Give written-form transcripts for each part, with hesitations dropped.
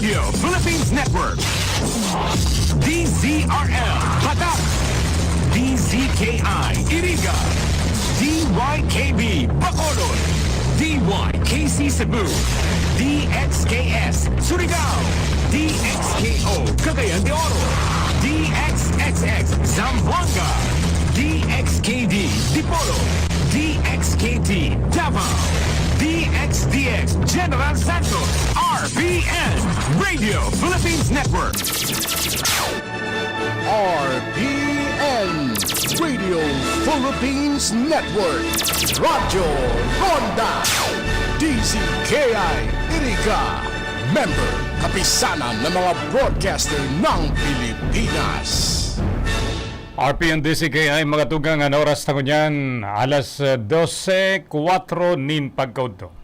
Radio Philippines Network. DZRL Batak. DZKI Iriga. DYKB Bacolod. DYKC Cebu. DXKS Surigao. DXKO Cagayan de Oro. DXXX Zamboanga. DXKD Dipolo. DXKT Davao. DXDX General Santos. RPN Radio Philippines Network. RPN Radio Philippines Network. Radyo Ronda. DZKI Iriga. Member kapisanan ng mga broadcaster ng Pilipinas. RPN DCKI mga tugang ang oras na kunyan alas 12:04 nin pagkaudto.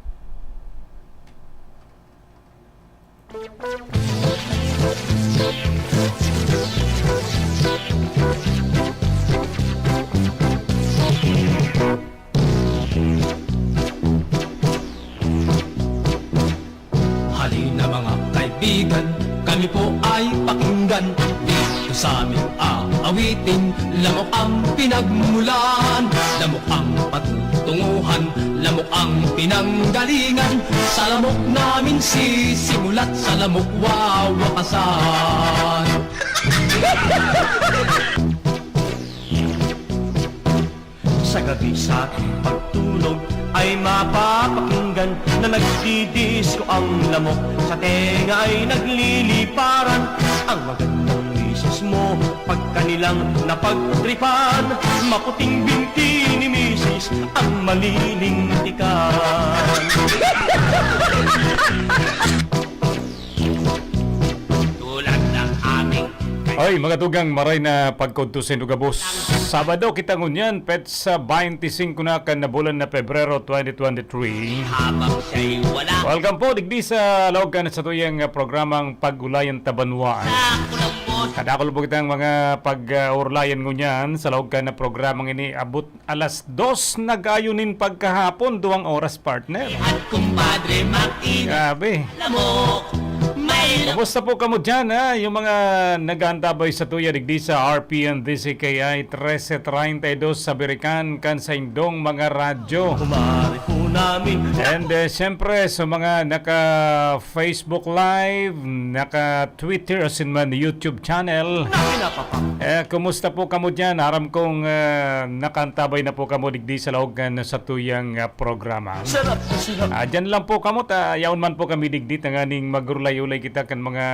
Halina mga kaibigan, kami po ay pakinggan. Dito sa aming aawitin, lamok ang pinagmulan, lamok ang patutunguhan, lamok ang pinanggalingan. Sa lamok namin sisimulat, sa lamok wawakasan. Sa gabi sa aking pagtulog ay mapapakinggan na nagdidisko ang lamok. Sa tenga ay nagliliparan ang magandang misis mo. Pag kanilang napagtripan, maputing binti ni misis ang malilintikan. Tulad ng aming Ay mga tugang maray na pagkaudtusin ugabos. Sabado kita ngunyan pet sa 25 na kan na bulan na Pebrero 2023. habang siya'y wala Welcome po digdi sa lawgan sa tuyang programang Pag-Ulayan Tabanwaan. kulambot. Kadakol po kitang mga pag-urlayan ngunyan sa lawgan na programang ini abot alas 2 nagayunin pagkahapon 2 oras partner. At kumpadre makinit Grabe. lamok, may lamok. Kamusta po kamo dyan ha? Yung mga nag-aantabay sa tuya digdi sa RPN DCKI 1332 sa Birikan kan sa indong mga radyo. Kumari po namin And siyempre sa mga naka-Facebook Live, naka-Twitter as in man YouTube channel. na pinapapang. Kumusta po kamo dyan? Aram kong nakantabay na po kamo digdi sa laogan sa tuyang programa. Sarap na sarap. Dyan lang po kamo, yaon man po kami digdi tanganing magulay-ulay kita kan mga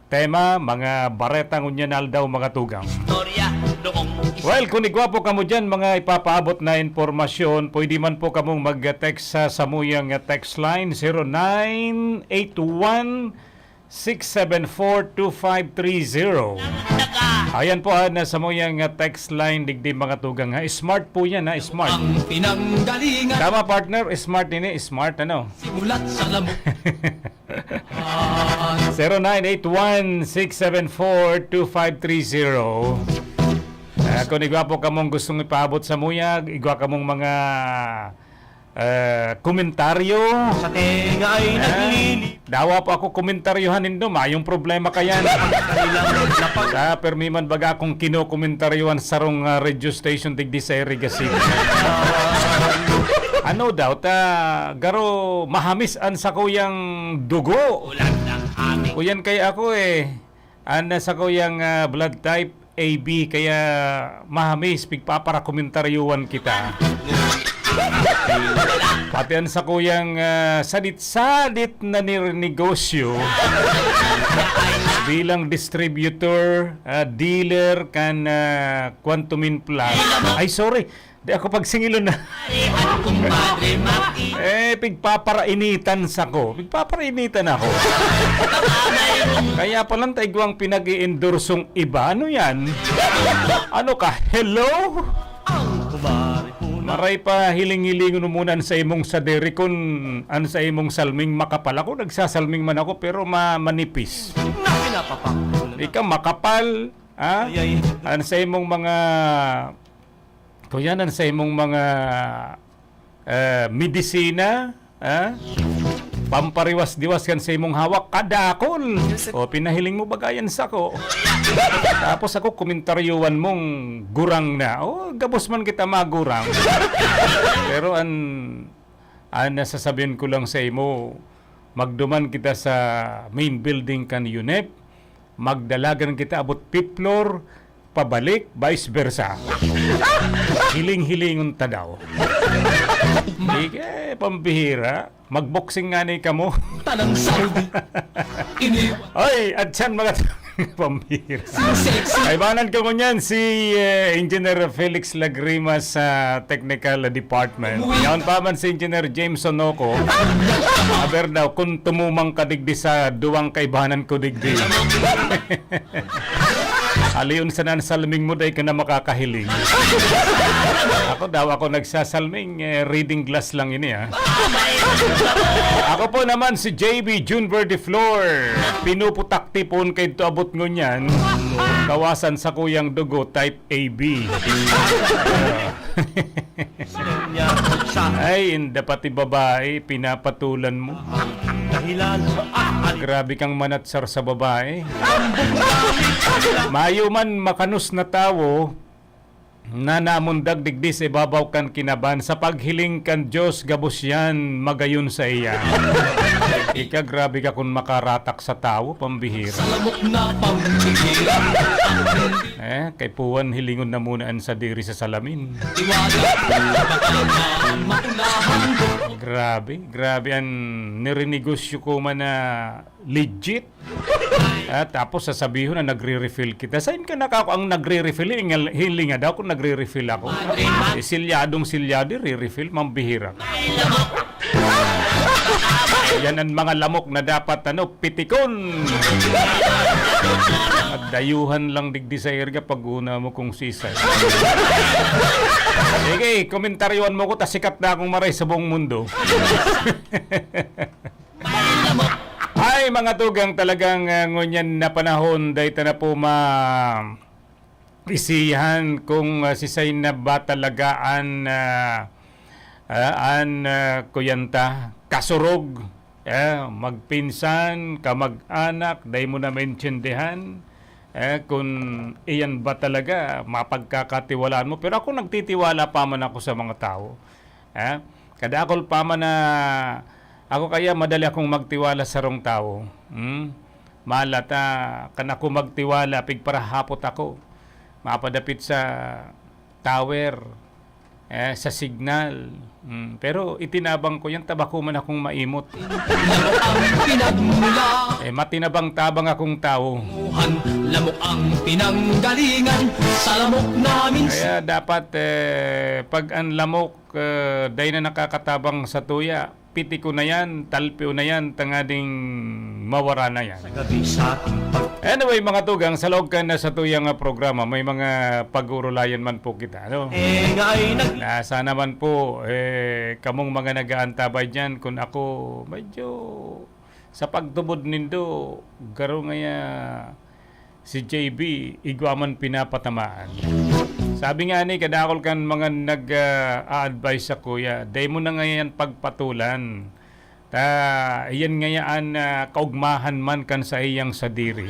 tema, mga bareta ngunyan aldaw mga tugang. Storya noong Well, kung igwapo kamo dyan, mga ipapaabot na informasyon, pwede man po kamong mag-text sa samuyang text line 0981-674-2530. naga Ayan po na samuyang text line digdi mga tugang. Ha? Smart po yan, ha? Smart. ang pinanggalingan. Tama partner, smart ini, smart ano? Simulat sa lamok. 0981-674-2530. Kung igwapo kamong gustong ipaabot sa muyag, igwa kamong mga komentaryo. Sa tenga ay naglili. Dawa po ako komentaryohan nindo, mayong problema kayan. Kanilang napag. Permiman baga akong kinokomentaryohan sarong radio station digdi sa Irigasig. Ano daw, garo mahamisan sa kuyang dugo. Ulan ng aming Kuyan kay ako sa kuyang blood type AB, kaya mahamis, pigpapara komentaryuan kita. Pati ang sa kuyang sadit-sadit na negosyo bilang distributor, dealer, kan Quantumin Plus. Ay, sorry. Di ako pagsingilon na. at kumpadre makinit. Pigpaparainitan sa ko. Pigpaparainitan ako. Kaya palang taigwang pinag-i-endorsong iba. Ano yan? Ano ka? Hello? Ang kumari po na Maray pa hiling-hilingon mo muna sa imong sadiri kun an sa imong salming makapal. Ako nagsasalming man ako pero manipis. pinapapang. Di ka makapal. Ha? Ay, An sa imong mga kuyanan sa imong mga medisina, ha? pampariwas-diwas kan sa imong hawak kadakol. O pinahiling mo bagayan sa ko. Tapos ako komentaryuan mong gurang na. O gabos man kita magurang. Pero ang nasasabihin ko lang sa imo, magduman kita sa main building kan UNEP, magdalagan kita abot 5th floor, pabalik, vice versa. Hiling-hilingon ta daw. Sige, pambihira. Magboxing nga ni kamo. Tanang Saudi. Oy, at saan mga pambihira. Ay, banan ko ngunyan si Engineer Felix Lagrima sa Technical Department. Yaon pa man si Engineer James Sonoco. Aber daw, kung tumumang kadigdi sa duwang kaibahanan ko digdi. Aliyon sa nansalming mo day ka na makakahiling. Ako nagsasalming, reading glass lang ini ha. Ako po naman si JB Junver de Flor. Pinuputak-tipon kay ito abot ngunyan. Kawasan sa kuyang dugo type AB. Ay, hindi pati babae, pinapatulan mo. Dahilan Grabe kang manatsar sa babae. Mayo man makanus na tawo na namundag digdi sa ibabaw kan kinaban sa paghiling kan Diyos gabos yan magayon sa iya. Ika grabe ka kung makaratak sa tawo, pambihira. Salamok na pambihira. Kay puwan hilingon na munaan sa diri sa salamin. Tiwala. Maunahan ko. Grabe ang nirenegosyo ko man na legit. Tapos sasabihin na nagre-refill kita. Saan ka nakako ang nagre-refill? Hiling nga daw kung nagre-refill ako. Silyado, re-refill, mambihira. Yan ang mga lamok na dapat pitikon. At dayuhan lang digdi sa irga pag una mo kung sisay. Sige, komentaryuan mo ko, sikat na akong maray sa buong mundo. Ay, mga tugang talagang ngunyan na panahon, dahil na po isihan kung sisay na ba talagaan kuyanta, kasurog, magpinsan, kamag-anak, dahil mo na maintindihan, kung iyan ba talaga mapagkakatiwalaan mo. Pero ako nagtitiwala pa man ako sa mga tao. Kadakol pa man na ako kaya madali akong magtiwala sa rong tao. Malata kan ako magtiwala pig para hapot ako. Mapadapit sa tower, sa signal. Pero itinabang ko yan, tabako man akong maimot. Matinabang-tabang akong tao. Lamok ang pinanggalingan sa lamok namin. Kaya dapat pag ang lamok dahil na nakakatabang sa tuya, piti ko na yan, talpio na yan, tangading mawara na yan. gabi sa ating Anyway, mga tugang, sa loob ka na sa tuyang programa, may mga pag-urulayan man po kita. Ano? Nasa naman po, kamong mga nag-aantabay dyan, kung ako medyo sa pagtubod nindo, garo ngaya si JB, igwaman pinapatamaan. Sabi nga ni, kadakol kan mga nag-a-advise sa kuya, day mo na ngayon pagpatulan. Iyan ngayaan kaugmahan man kan sa iyang sadiri.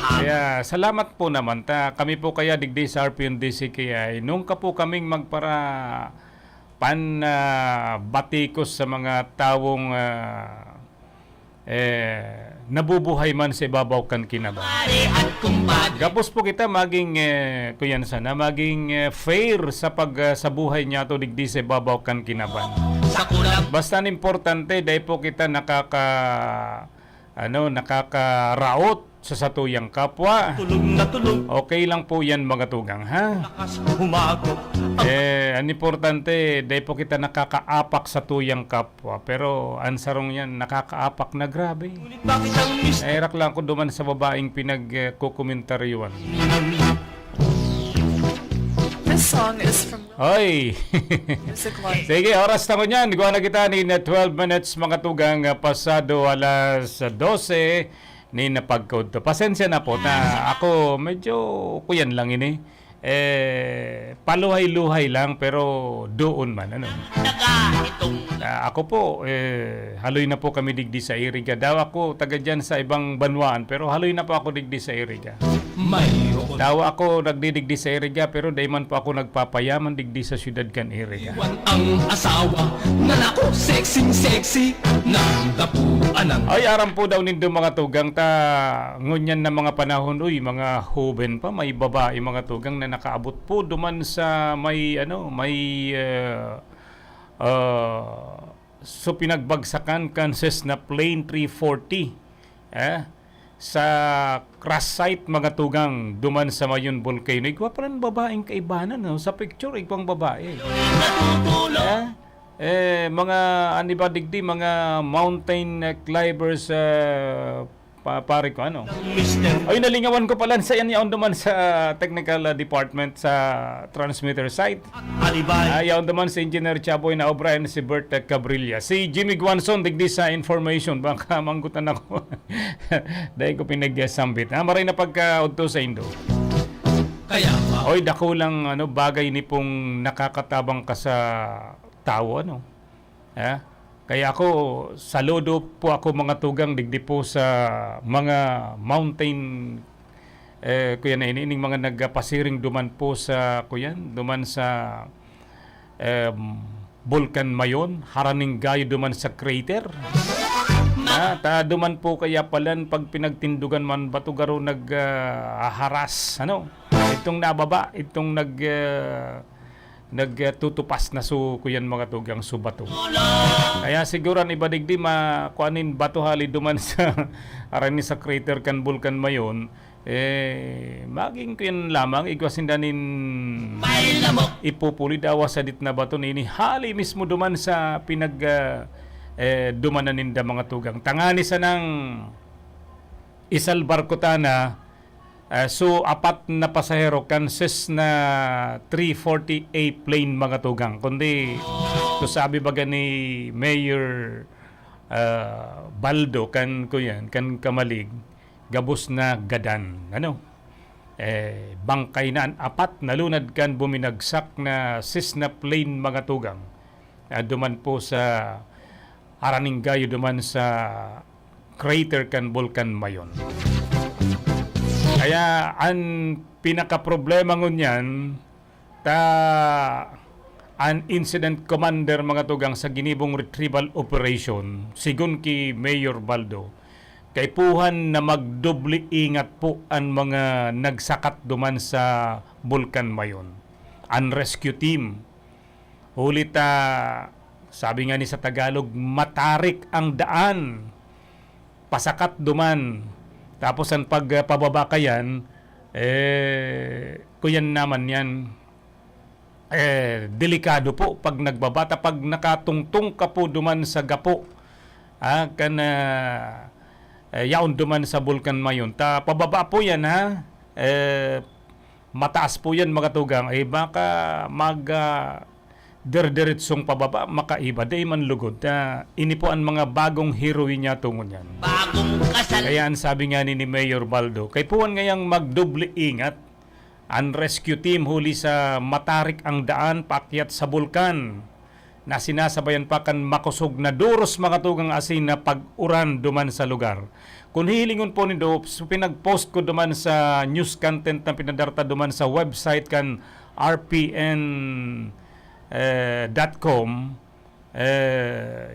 Kaya salamat po naman. Kami po kaya digdi sa RPNDC kaya nung ka po kaming magpara batikos sa mga tawong nabubuhay man sa ibabaw kan kinaban. Gapos po kita maging kuyan sana maging fair sa sa buhay niya to digdi sa ibabaw kan kinaban. Basta importante dahil po kita nakakaraot sa satuyang kapwa. Okay lang po yan mga tugang, ha? Ang importante, dahil po kita nakakaapak sa tuyang kapwa. Pero ang sarong yan, nakakaapak na grabe. Nairak lang ko duman sa babaeng pinagkukomentaryuan. This song is from Hoy! Music Life. Sige, oras na ko niyan. Gawa na kita ni 12 minutes mga tugang pasado alas 12 ni napagkod to. Pasensya na po na ako medyo kuyan lang ini. paluhay-luhay lang pero doon man ano. Ako po haloy na po kami digdi sa Iriga. Daw ako taga diyan sa ibang banwaan pero haloy na po ako digdi sa Iriga. Mayroon Daw ako nagdidigdi sa Iriga pero day man po ako nagpapayaman digdi sa syudad kan Iriga. ang asawa na nako sexy ng dapuan ng Ay aram po daw nindo mga tugang ta ngunyan na mga panahon mga hoben pa may babae mga tugang na nakaabot po duman sa may so pinagbagsakan Kansas na plane 340 sa crash site mga tugang duman sa Mayon Volcano. Igwa pa rin babaeng kaibanan no? Sa picture igwang babae. Mga anibadigdi mga mountain climbers pare ko ano. Mister Ay nalingawan ko pala sa yan yaon duman sa technical department sa transmitter site. Alibay Ayaw naman si Engineer Chaboy na O'Brien, si Bert Cabrilla. Si Jimmy Guanson, digdi sa information. Baka manggutan ako. Dahil ko pinagsambit. Maray na pagka-udto sa Indo. kaya ba Oy, dako lang bagay ni pong nakakatabang ka sa tao. Kaya ako, saludo po ako mga tugang digdi po sa mga mountain kuya na ining mga nagpasiring duman po sa duman sa Bulkan Mayon, haraning gayo duman sa crater. Ta duman po kaya palan pag pinagtindugan man batugaro nagharas itong nababa itong nagtutupas na kuyan mga tugang subato. Kaya siguran ibadigdi makuanin bato hali duman sa arani sa crater kan Bulkan Mayon maging kuyan lamang igwasindanin ipupuli dawa sa dit na bato nini hali mismo duman sa dumanan ninda mga tugang. Tangani sa nang isal barkotana so apat na pasahero Kansas na 340A plane mga tugang. Kundi to sabi baga ni Mayor Baldo kan Kamalig gabos na gadan bangkay na apat nalunad kan buminagsak na Cessna plane mga tugang. Duman po sa haraning gayo duman sa crater kan Bulkan Mayon. Kaya ang pinaka-problema ngunyan an incident commander mga tugang sa ginibong retrieval operation sigun ki Mayor Baldo kay puhan na magdubli ingat po ang mga nagsakat duman sa Bulkan Mayon. Ang rescue team hulit sabi nga ni sa Tagalog matarik ang daan pasakat duman. Tapos ang pagpababa kayan, kuyan naman yan, delikado po pag nagbabata, pag nakatungtong ka po duman sa gapo, yaon duman sa Bulkan Mayon. Pababa po yan mataas po yan mga tugang, baka derdiritsong pababa, makaiba, day man lugod. Ini po ang mga bagong heroine niya tungon yan. Kaya ang sabi nga ni Mayor Baldo, kay puwan ngayang magdubli ingat, ang rescue team huli sa matarik ang daan paakyat sa bulkan na sinasabayan pa kan makusog na duros mga tugang asin na pag-uran duman sa lugar. Kung hilingon po nindo, pinag-post ko duman sa news content na pinadarta duman sa website kan rpn.com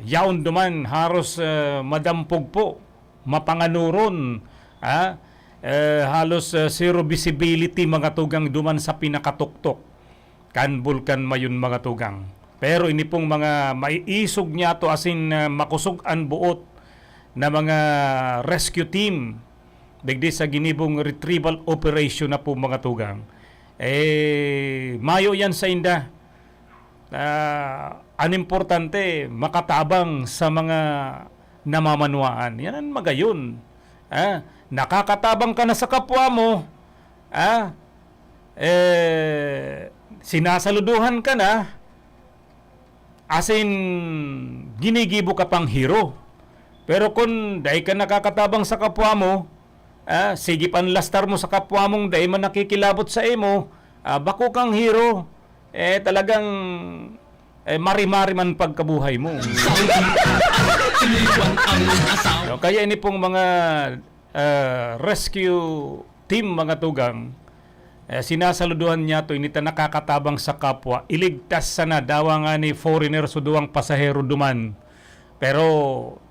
yaon duman haros madampog po mapanganuron halos zero visibility mga tugang duman sa pinakatuktok kan Bulkan Mayon mga tugang. Pero ini pong mga maiisog niya to asin makusog an buot na mga rescue team digdi sa ginibong retrieval operation na po mga tugang. Mayo yan sa inda. Ang importante makatabang sa mga namamanwaan. Yan ang magayon. Nakakatabang ka na sa kapwa mo. Sinasaluduhan ka na. Asin ginigibo ka pang hero. Pero kung dahil ka nakakatabang sa kapwa mo, sige panlastar mo sa kapwa mong dahil man nakikilabot sa imo, bako kang hero, talagang mari-mari man pagkabuhay mo. Iniwan ang asawa. Kaya ini pong mga rescue team mga tugang, sinasaluduhan niya to inita nakakatabang sa kapwa, iligtas sana dawa nga ni foreigner so duwang pasahero duman. Pero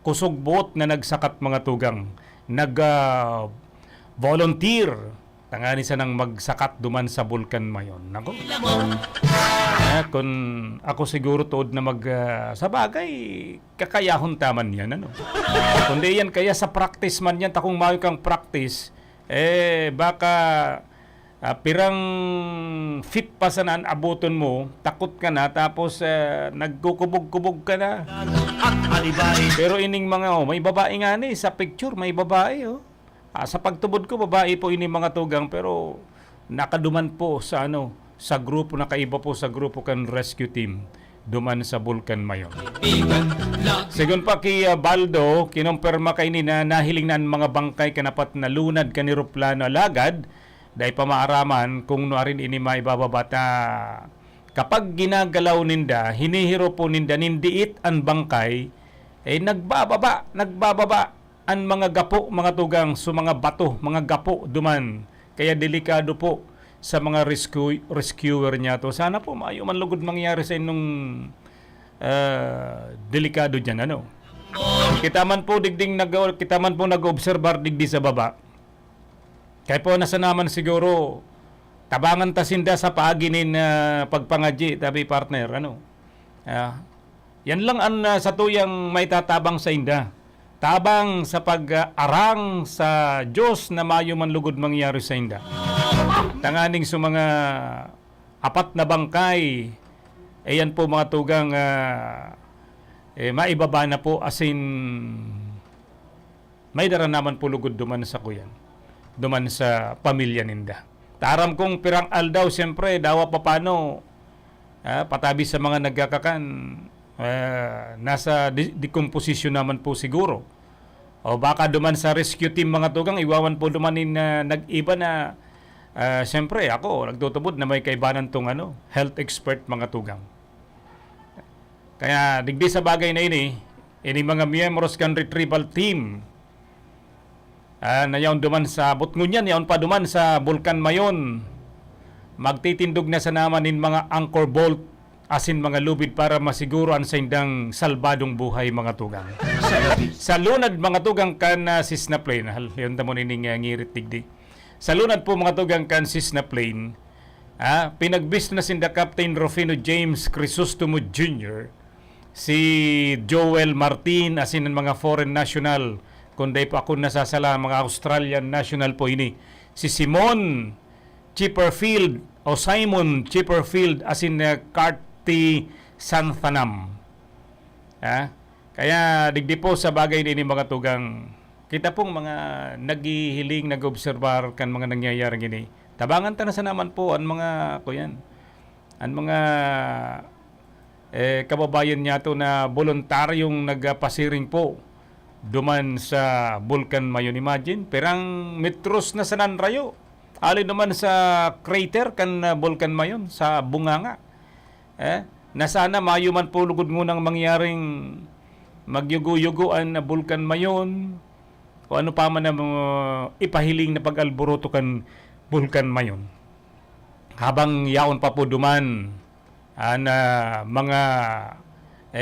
kusog buot na nagsakat mga tugang, volunteer tangani sa nang magsakat duman sa Bulkan Mayon. Nako. Kung ako siguro tuod na sa bagay, kakayahon taman yan, ano. Kundi yan, kaya sa practice man yan, takong mayo kang practice, baka pirang fit pa sa naan abuton mo, takot ka na, tapos nagkukubog-kubog ka na. At alibay Pero ining mga, may babae nga ni, sa picture, may babae, sa pagtubod ko, babae po ining mga tugang, pero nakaduman po sa sa grupo, nakaiba po sa grupo kan rescue team duman sa Bulkan Mayon. Igan lang. Sigun pa kay Baldo, kinumpirma kay ni na nahiling na ang mga bangkay kanapat na lunad kaniroplano alagad, dahil pamaaraman kung nuarin ini maibababata. Kapag ginagalaw ninda, hinihiro po ninda, nindiit ang bangkay, nagbababa ang mga gapo, mga tugang, so mga bato, mga gapo duman. Kaya delikado po sa mga rescuer niya to. Sana po maayo man lugod mangyari sa inyong delikado dyan, ano. Kita man po nag-obserbar digdi sa baba. Kaya po nasa naman siguro tabangan tasinda sa paaginin pagpangadji, tabi partner, ano. Yan lang ang sa tuyang may tatabang sa inda. Tabang sa pag-arang sa Diyos na mayo man lugod mangyari sa inda. Tanganing sa mga apat na bangkay, ayan po mga tugang maibaba na po, asin may dara naman po lugod duman sa kuyan, duman sa pamilya ninda. Taram kong pirang aldaw, siyempre, dawa pa paano, patabi sa mga nagkakakan, nasa decomposition naman po siguro. O baka duman sa rescue team mga tugang, iwawan po dumanin na nag-iba na, siyempre, ako, nagtutubod na may kaibanan tong health expert mga tugang. Kaya, digdi sa bagay na ini mga miyembros kan retrieval team, na yaon duman sa Butngunyan, yaon pa duman sa Bulkan Mayon, magtitindog na sa naman in mga anchor bolt, asin mga lubid para masiguro ang sa indang salbadong buhay mga tugang. Sa lunad mga tugang kan Cisna Plain, yun tamo nining ngirit digdi. Sa lunad po mga tugang kan Cisna Plain, pinagbis na sinda Captain Rufino James Crisostomo Jr., si Joel Martin, asin ang mga foreign national, kundi po ako nasasala, mga Australian national po ini, si Simon Chipperfield o Simon Chipperfield, asin Carty Santhanam. Kaya digdi po sa bagay din mga tugang, kita pong mga naghihiling, nag-obserbar kan mga nangyayari gini. Tabangan ta na sa naman po ang mga kuyan, ang mga kababayan niya to na voluntaryong nagpasiring po duman sa Bulkan Mayon. Imagine, perang metros na sa nanrayo. Ali naman sa crater kan Bulkan Mayon, sa bunganga. Na sana mayo man po lugod ngunang mangyaring magyugo-yugoan na Bulkan Mayon, o ano pa man na ipahiling na pag-alboroto kan Bulkan Mayon. Habang yaon pa po duman na mga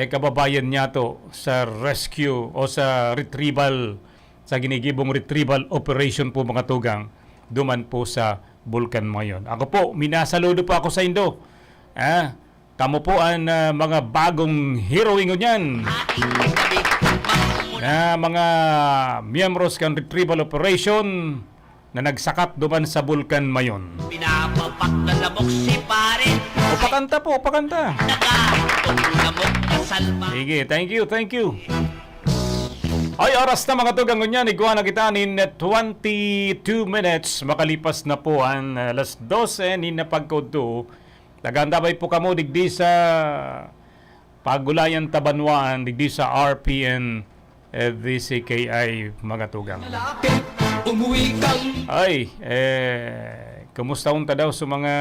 kababayan niya to sa rescue o sa retrieval, sa ginigibong retrieval operation po mga tugang, duman po sa Bulkan Mayon. Ako po, minasaludo po ako sa Indo. Kamo po ang mga bagong heroing niyan na mga miyembros kan retrieval operation na nagsakat duman sa Bulkan Mayon. pinapapak na lamok si pare. O pakanta po, pakanta. Lamok na salma. Sige, thank you. Ay, oras na mga tugang ngunyan, iguan na kita nin 22 minutes, makalipas na po ang alas 12, nin na pagkodo. Nagandabay po kamo digdi sa Pagulayan Tabanwaan, digdi sa RPN VCKI mga tugang. Lalaki, umuwi kang Ay, Kumusta unta daw sa mga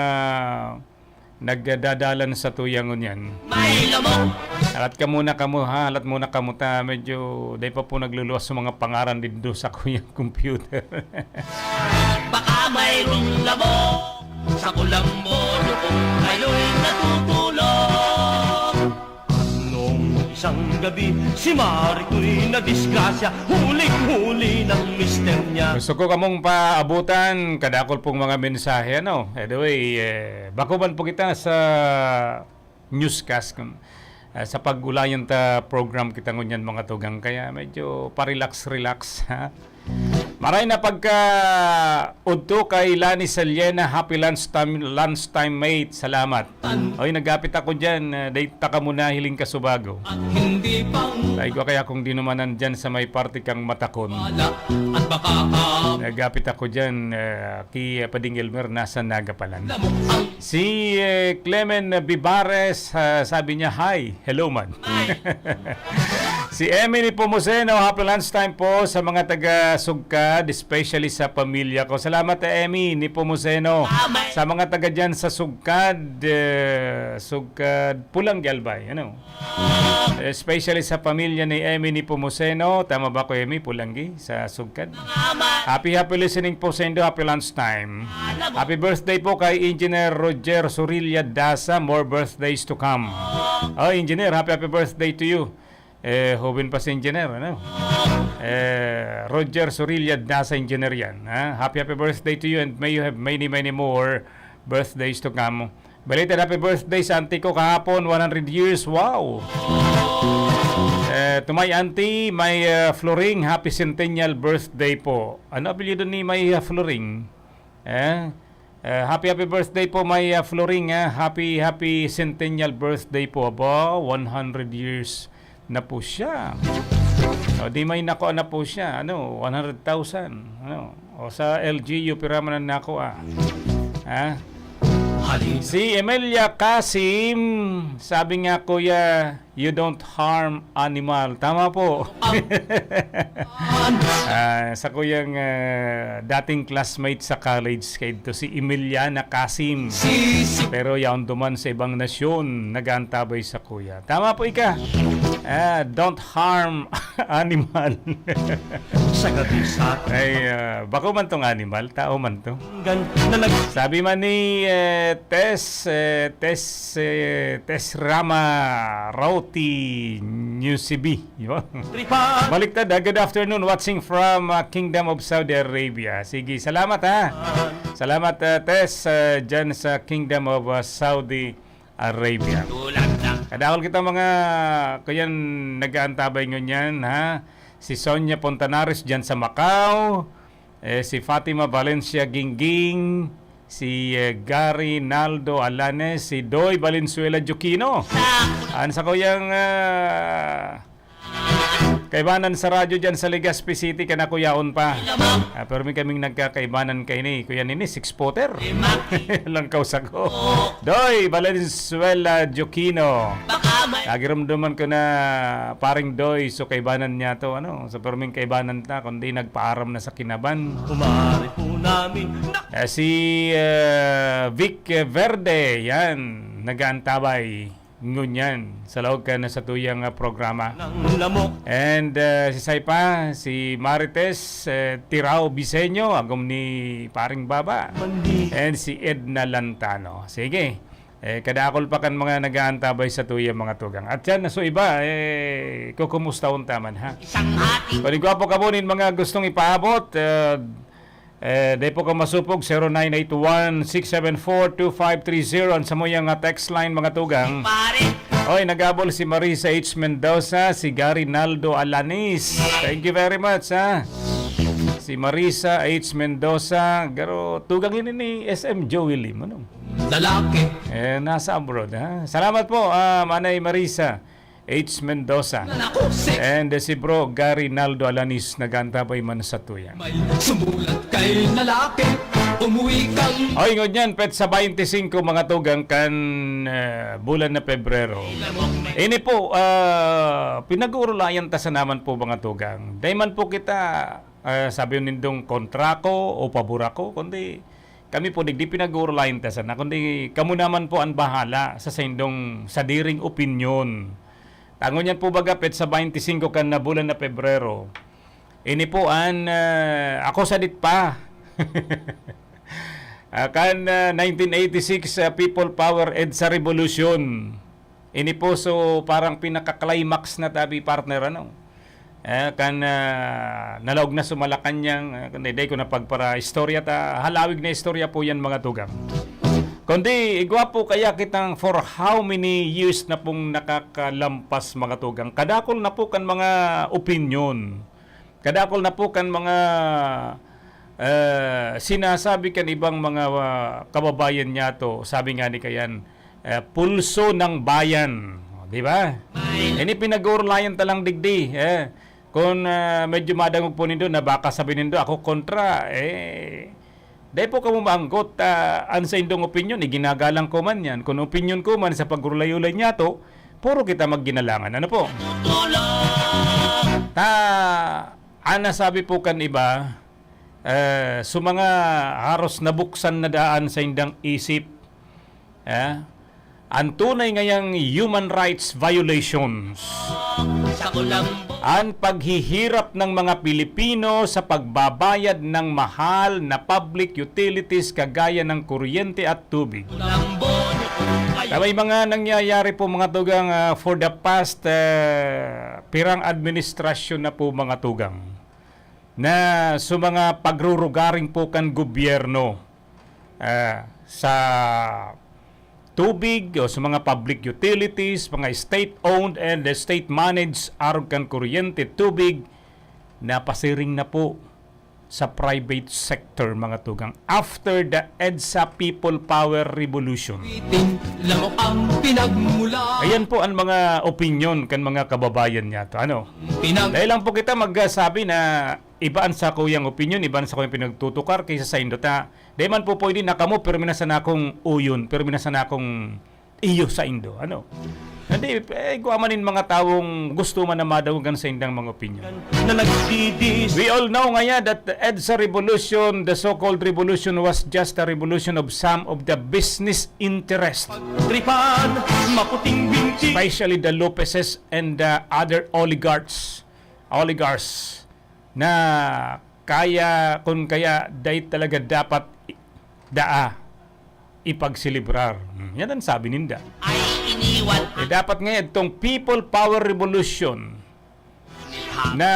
nagdadalan sa tuyangon yan? May lamok, Alat ka muna kamo ha, alat muna kamo ta. Medyo day pa po nagluluwas sa mga pangaran din do sa kuyang computer. baka mayroong lamok sa kulambo kung kayo'y natutulog. Nung isang gabi, si Mariko'y nadisgrasya, huling-huli ng mister niya. Gusto ko kamong paabutan kadakol pong mga mensahe ano. Anyway, bakuban po kita sa newscast sa pag-ulayan ta program kita ngunyan mga tugang kaya medyo pa-relax ha. Maray na pagka udto kay Lani Saliena, happy lunchtime mate. Salamat. Oy, nagapit ako diyan, date ta ka muna hiling ka subago. At hindi pang Dahil ko kaya kung di numanan dyan sa may party kang matakon. wala. At baka Nagapit ako dyan kay Pading Elmer, nasa Nagapalan. lamok ang Si Clement Bibares, sabi niya, hi, hello man. Si Emily Pomoseno, happy lunchtime po sa mga taga-Sugkad, especially sa pamilya ko. Salamat Emmy ni Pomoseno. Sa mga taga dyan sa Sugkad, Sugkad, Pulang Galbay, ano? Especially sa pamilya ni Emmy ni Pomoseno. Tama ba ko Emmy, Pulanggi, sa Sugkad? Happy listening po sa Indo, happy lunchtime. Happy birthday po kay Engineer Roger Sorilla Dasa. More birthdays to come. Oh, Engineer, happy birthday to you. Hobin pa si Engineer, ano? Roger Sorilla Dasa, Engineer yan. Happy birthday to you and may you have many more birthdays to come. Belated happy birthday sa auntie ko kahapon, 100 years. Wow! To my auntie, may Floring, happy centennial birthday po. Ano apelyido ni may Floring? Happy birthday po may Floring. Happy centennial birthday po. Aba, 100 years na po siya. O di may nako na po siya. Ano, 100,000. Ano, o sa LGU piramanan na ako halin. Si Emilia Kasim, sabi nga kuya, you don't harm animal. Tama po. Sa kuyang dating classmate sa college kay ito si Emiliana Kasim. Sisi Pero yaon duman sa ibang nasyon, nagantabay sa kuya. Tama po ika. Don't harm animal. Sa gabi sa Ay, bako man tong animal, tao man to. atinggan na Sabi man ni Tess Rama Rauti New CB. nagtripan. Baliktad, good afternoon, watching from Kingdom of Saudi Arabia. Sige, salamat ha. Salamat Tess dyan sa Kingdom of Saudi Arabia. Tulad ng Kadakol kita mga kuyan nag-aantabay ngunyan ha. Si Sonia Pontanares dyan sa Macau. Si Fatima Valencia Gingging. Si Gary Naldo Alanes. Si Doy Valenzuela Jukino. Sa kuyang kaibanan sa radyo dyan sa Legazpi City ka na kuyaon pa. Pero may kaming nagkakaibanan kay ni kuya nini, six-footer. Lang kausa ko. Doy Valenzuela Jukino. Nagiramdaman ko na paring Doy, so kaibanan niya to, ano, sa perming kaibanan ta, kundi nagpaaram na sa kinaban. kumari po namin Si Vic Verde, yan, nag-aantabay ngunyan sa loob ka na sa tuyang programa. ng lamok. And si Saipa, si Marites Tirao Biseño, agom ni paring Baba. Mandi And si Edna Lantano. Sige. Kadakol pa kan mga nag-aantabay sa tuyang mga tugang. At yan, so iba, kukumusta taman ha. isang hati. Paligwapo ka po mga gustong ipaabot. Dahil po ka masupog 0981-674-2530 ang sa moyang text line mga tugang. Pare, Oy, nagabol si Marisa H. Mendoza, si Gary Naldo Alanis. Thank you very much ha. Si Marisa H. Mendoza, garo tugang ini ni SM Joey Lim, ano? lalaki. Nasa abroad ha. Salamat po, Manay Marisa H. Mendoza. Ako sexy. And si bro Gary Naldo Alanis nagantabay man sa tuyan. May sumulat kay lalaki. Umuwi kang Oy, ngunyan, pet sa 25 mga tugang kan bulan na Pebrero. Ini po, pinag-uurulayan ta sa naman po mga tugang. Dahil man po kita, sabi nindong kontrako o paborako, kundi kami po digdi pinag-uurlayan tasan na kundi kamo naman po ang bahala sa sindong sadiring opinyon. Tangon yan po bagapit sa 25 kan na bulan na Pebrero. Ini po an ako sadit pa. Kan 1986 People Power EDSA Revolution. Ini po so parang pinaka-climax na tabi partner ano. Kan nalaog na sumalakanyang kundi ko na pagpara istorya ta halawig na istorya po yan mga tugang. Kundi igwapo kaya kitang for how many years na pong nakakalampas mga tugang. Kadakol na po kan mga opinion. Kadakol na po kan mga sinasabi kan ibang mga kababayan niya to. Sabi nga ni kayan pulso ng bayan. Di ba? Ini pinag-uurlayan talang digdi. Kung medyo madangog po nindo na baka sabihin nindo ako kontra, dahil po kamo maanggot an sa indong opinion, ginagalang ko man yan. Kung opinion ko man sa pagurulay-ulay niya to, puro kita magginalangan. Ano po? Ana sabi po kan iba, sa mga haros nabuksan na daan sa indang isip, ang tunay ngayang human rights violations, ang paghihirap ng mga Pilipino sa pagbabayad ng mahal na public utilities kagaya ng kuryente at tubig. May mga nangyayari po mga tugang for the past pirang administrasyon na po mga tugang na sa mga pagrurugaring po kan gobyerno sa tubig o sa mga public utilities, mga state-owned and state-managed arog kan kuryente, tubig, napasiring na po sa private sector mga tugang after the EDSA People Power Revolution. Lamok ang pinagmula. Ayan po ang mga opinion kan mga kababayan niya to. Ano? Dahil lang po kita magsabi na ibaan sa kuyang opinion, ibaan sa kuyang pinagtutukar kaysa sa indota. Dahil man po pwede na kamo, pero minasan akong uyon, pero minasan akong iyo sa indo. Ano? Hindi, guamanin mga taong gusto man na madawagan sa indang mga opinion. We all know nga that the EDSA revolution, the so-called revolution, was just a revolution of some of the business interest. Especially the Lopezes and the other oligarchs na kaya kung kaya dahil talaga dapat ipagsilibrar. Yan ang sabi ninda. Dapat ngayon itong People Power Revolution na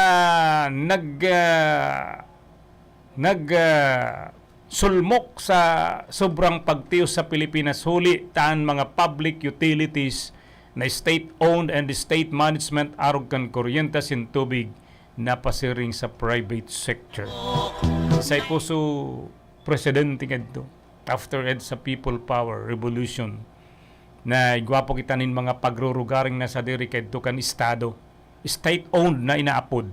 sulmok sa sobrang pagtiyos sa Pilipinas huli taan mga public utilities na state-owned and state management arog kan kuryente sin tubig na pasiring sa private sector. Sa ipuso presidente kadto after sa People Power Revolution na igwapo kita nin mga pagrurugaring na sa diri kadto kan estado, state-owned na inaapod.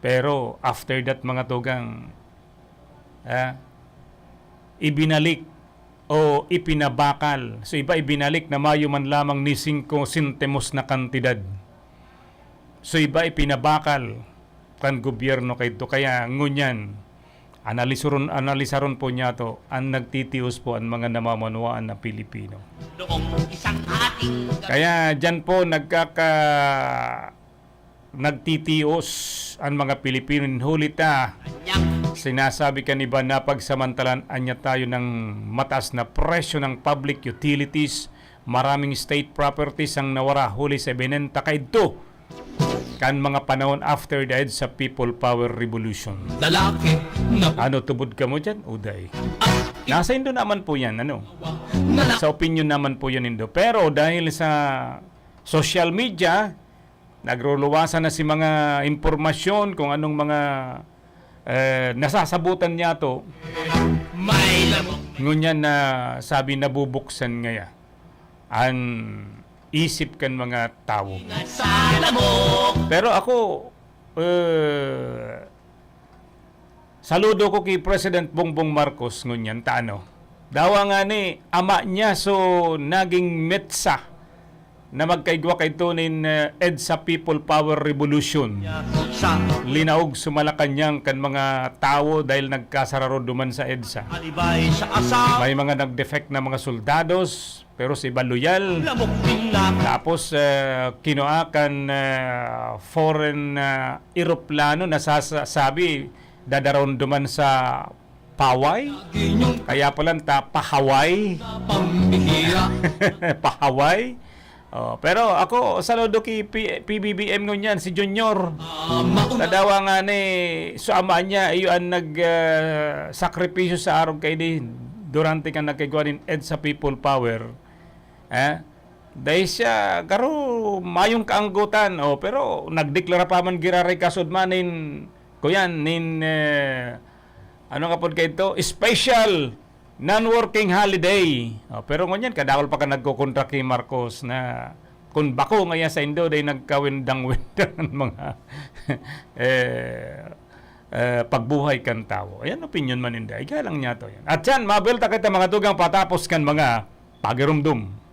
Pero after that mga tugang ibinalik o ipinabakal. So iba ibinalik na mayo man lamang ni 5 sentimos na kantidad. So iba ipinabakal kan gobyerno kadto kaya ngunyan analisaron po niya to ang nagtitios po ang mga namamanuan na Pilipino. Kaya dyan po nagtitios ang mga Pilipino hulita. Sinasabi kaniba na pagsamantalan anya tayo ng mataas na presyo ng public utilities, maraming state properties ang nawara huli sa binenta kaidto kan mga panahon after that sa People Power Revolution. Lalaki na Ano tubod ka mo dyan? Uday. Nasa indo naman po yan, ano? Sa opinion naman po yan indo. Pero dahil sa social media, nagruluwasan na si mga impormasyon kung anong mga nasasabutan niya to. may lamok. Ngunyan na sabi nabubuksan ngaya ang isip kan mga tao. Sa lamok. Pero ako, saludo ko kay President Bongbong Marcos ngunyan, taano. Dawa nga ni, ama niya so naging metsa na magkaigwa kay tunin EDSA People Power Revolution. Sa Linaog sumalakanyang kan mga tao dahil nagkasararo duman sa EDSA. alibay sa asawa, May mga nag-defect na mga soldados, pero si loyal. lamok bigla. Tapos kinuakan foreign eroplano na sabi dadaron duman sa Paway. Inyong Kaya pala Pahaway. pambihira. Pahaway. Pero ako saludo ki PBBM ngunyan si Junior. Mauna Tadawa nga ni so ama niya iyo ang nag sakripisyo sa araw kay di durante kan nagkigwanin EDSA People Power. Dahil siya garo mayong kaanggutan pero nagdeklara pa man giraray kasud manin kuyan nin ano nga pod kay ito special non-working holiday. Pero ngunyan kadawal pa ka nagkokontra kay Marcos na kung bako ngayon sa Indo day nagkawindang-windang mga pagbuhay kan tao. Ayan opinion man inday. Kaya lang niya to yan. At yan, mabelta kita mga tugang patapos kan mga pagirumdum.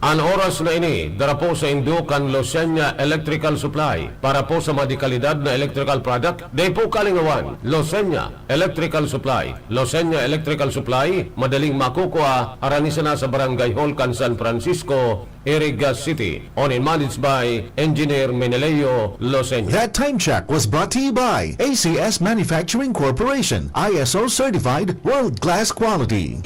Ang oras na ini, dara po sa Indukan Losenya Electrical Supply para po sa madikalidad na electrical product. Day po kalingawan, Losenya Electrical Supply. Losenya Electrical Supply, madaling makukuha, aranisan na sa Barangay Hall, Can San Francisco, Iriga City. Owned and managed by Engineer Meneleo Losenya. That time check was brought to you by ACS Manufacturing Corporation, ISO certified, world-class quality.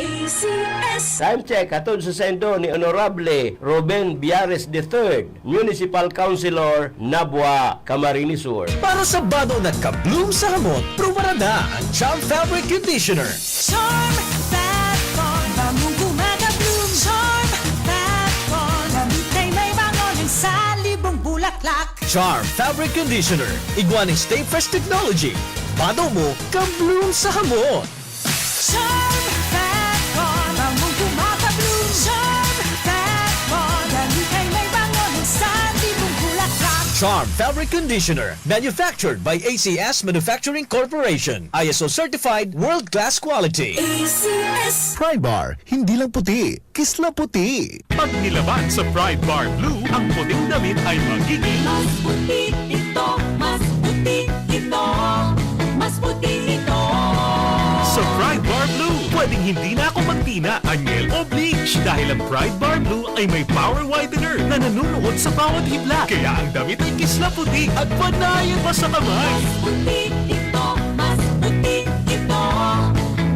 Time check atod sa sendo ni Honorable Ruben Biares III, Municipal Councilor, Nabwa, Camarines Sur. Para sa bado na ka-bloom sa hamot, pruba na ang Charm Fabric Conditioner. Charm Fat Corn, bamong gumagabloom. Charm Fat Corn, gamit ay may bangon sa libong bulaklak. Charm Fabric Conditioner. Iguaning Stay Fresh Technology. Bado mo, ka-bloom sa hamot. Charm Fat Corn, bamong gumagabloom. Charm Fat Corn, gamit ay may bangon sa libong bulaklak. Charm Fabric Conditioner. Manufactured by ACS Manufacturing Corporation. ISO certified, world-class quality. ACS. Pride Bar, hindi lang puti, kisla puti. Pag nilaban sa Pride Bar Blue, ang puting damit ay magiging Mas puti ito, mas puti ito, mas puti ito. sa Pride Bar Blue. Pwedeng hindi na ako magtina, anyel o bleach dahil ang Pride Bar Blue ay may power whitener na nanunuot sa bawat hibla. Kaya ang damit ay kisla puti at panayan pa sa kamay. Puti ito, mas puti ito,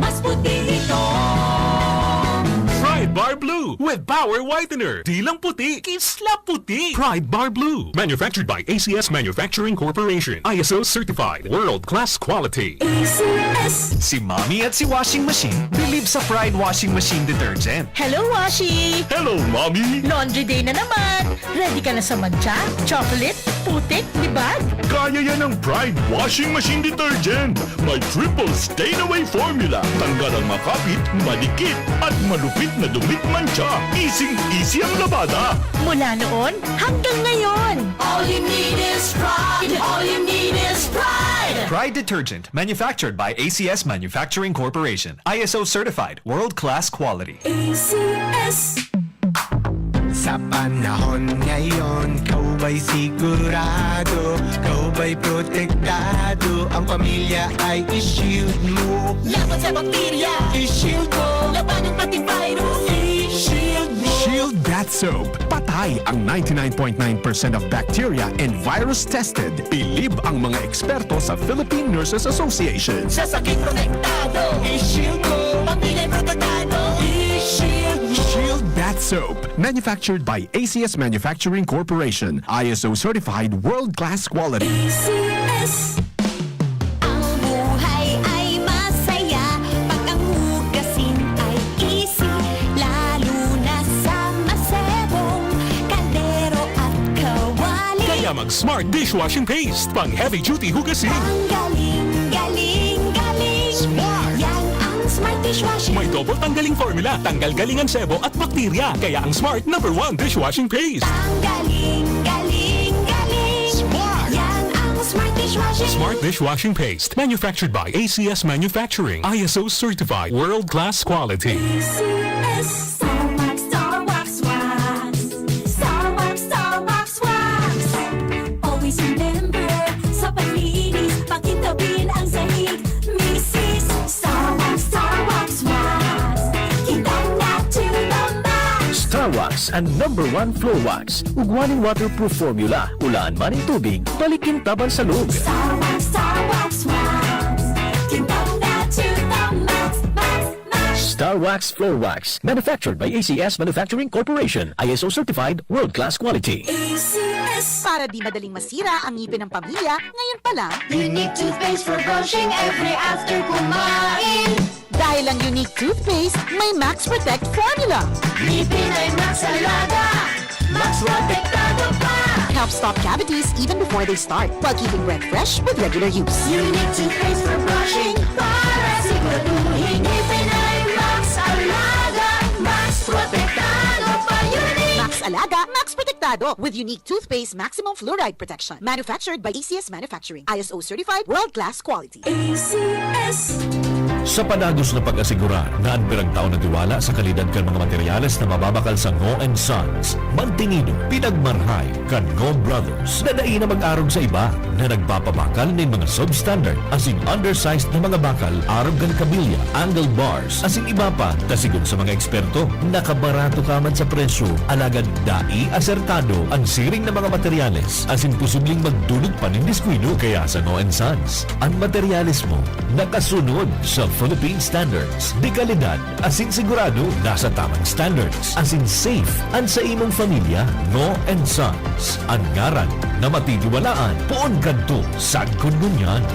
mas puti ito. Pride Bar Blue with power whitener. Di lang puti, kisla puti. Pride Bar Blue. Manufactured by ACS Manufacturing Corporation. ISO certified. World-class quality. ACS. Si Mommy at si Washing Machine believe sa Pride Washing Machine Detergent. Hello, Washi! Hello, Mommy! Laundry day na naman! Ready ka na sa mancha, chocolate, putik, libag? Kaya yan ang Pride Washing Machine Detergent. May triple stain-away formula. Tanggal ang makapit, malikit, at malupit na dumit mancha. Easy ang labada. Mula noon hanggang ngayon! All you need is pride. All you need is pride. Pride Detergent, manufactured by ACS Manufacturing Corporation. ISO certified, world-class quality. ACS. Sa panahon ngayon, kau ba'y sigurado? Kau ba'y protektado? Ang pamilya ay i-shield mo. Laban sa bakterya. I-shield mo. Laban ng pati virus. I-shield mo. Shield Bath Soap. Patay ang 99.9% of bacteria and virus tested. Bilib ang mga eksperto sa Philippine Nurses Association. Sa sakit protektado. I-shield mo. Pamilya protektado. I-shield mo. Shield Bath Soap. Manufactured by ACS Manufacturing Corporation. ISO certified, world-class quality. ACS. Ang buhay ay masaya pag ang hugasin ay easy, lalo na sa masebong kaldero at kawali. Kaya mag-Smart Dishwashing Paste. Pang heavy-duty hugasin. Ang galing, galing, galing. Smart! Yan ang Smart Dishwashing. May double tanggaling formula. Tanggal galing ang sebo at bakterya. Kaya ang Smart #1 Dishwashing Paste. Ang galing, galing, galing. Smart! Yan ang Smart Dishwashing. Smart Dishwashing Paste. Manufactured by ACS Manufacturing. ISO certified. World-class quality. ACS. Star Wax, Star Wax, Wax. Star always remember, sa paglinis, pakintabin ang sahig. Mrs. Star Wax, kitang na to the max. Star Wax ang #1 floor wax. Ugwaning waterproof formula. Ulaan man ang tubig, balikin taban sa loob. Star Wax, kitang na to the max, max. Star Wax Floor Wax. Manufactured by ACS Manufacturing Corporation. ISO certified, world-class quality. ACS. Para di madaling masira ang ngipin ng pamilya, ngayon pa lang, Unique toothpaste for brushing every after kumain. dahil ang unique toothpaste, may Max Protect formula. Ngipin ay Max Alaga, Max Protektado pa. Helps stop cavities even before they start, while keeping breath fresh with regular use. Unique toothpaste for brushing, para siguraduhin ngipin ay Max Alaga, Max Protektado pa. Unique. Max Alaga, Max Protectado with unique toothpaste maximum fluoride protection. Manufactured by ACS Manufacturing. ISO certified, world-class quality. ACS. Sa panagos na pag-asigura na anberang taon na tiwala sa kalidad kan mga materyales na mababakal sa Ngo & Sons, mantinino, pinagmarhay kan Ngo Brothers na na mag-arog sa iba na nagpapabakal ng mga substandard as in undersized na mga bakal, arog kan kabilya, angle bars, as in iba pa, tasigon sa mga eksperto, nakabarato ka man sa presyo, alagad dai asertado ang siring na mga materyales, as in posibleng magdulog pa ng diskwido kaya sa Ngo & Sons. Ang materyales mo, nakasunod sa Philippine Standards. Di kalidad, as in sigurado, nasa tamang standards. As in safe, ang sa imong pamilya, Ngo & Sons. Ang ngaran na matitiwalaan, poon kadto, sagkon ngunyan.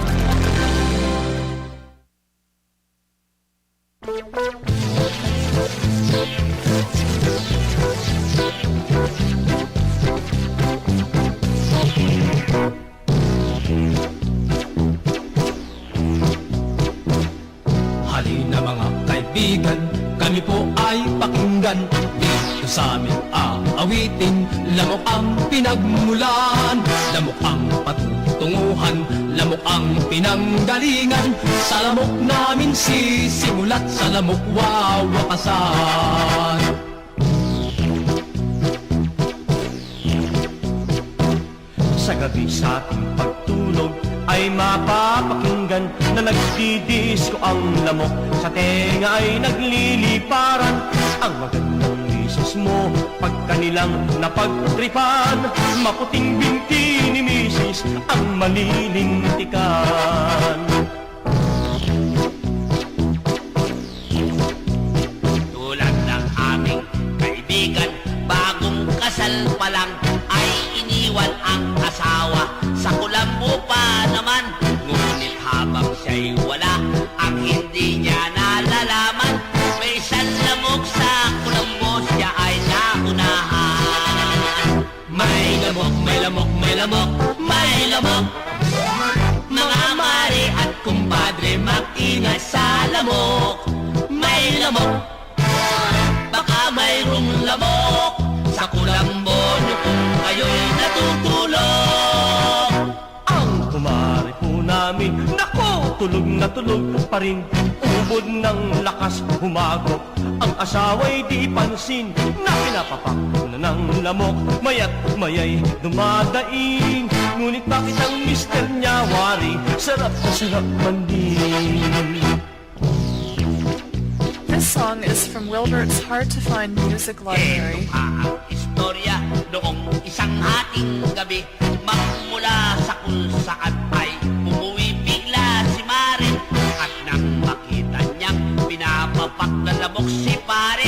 Halina mga kaibigan, kami po ay pakinggan. Dito sa amin aawitin, lamok ang pinagmulan, lamok ang patutunguhan, lamok ang pinanggalingan. Sa lamok namin sisimulat, sa lamok wawakasan. Sa gabi sa ating pagtulog ay mapapakinggan na nagdidisko ang lamok. Sa tenga ay nagliliparan ang magandang misis mo. Pag kanilang napagtripan, maputing binti ni misis ang malilintikan. Tulad ng aming kaibigan, bagong kasal pa lang ay iniwan ang asawa. Sa kulambo pa naman, ngunit habang siya'y wala, ang hindi niya nalalaman, may isang lamok sa kulambo, siya ay naunahan. May lamok, may lamok, may lamok, may lamok. Mga mare at kumpadre, mag-ingat sa lamok. May lamok, baka mayroong lamok sa kulambo niyo kung kayo'y natutulog. Ang kumari po namin, naku, tulog na tulog pa rin. Ubod ng lakas humagok, ang asawa'y di pansin na pinapapak na ng lamok. Maya't mayay dumadaing, ngunit bakit ang mister niya wari? Sarap na sarap man din. This song is from Wilbert's Hard to Find Music Library. Ang istorya noong isang hating gabi, magmula sa kung saan ay umuwi bigla si Mare. At nang makita niyang pinapapak na lamok si Pare,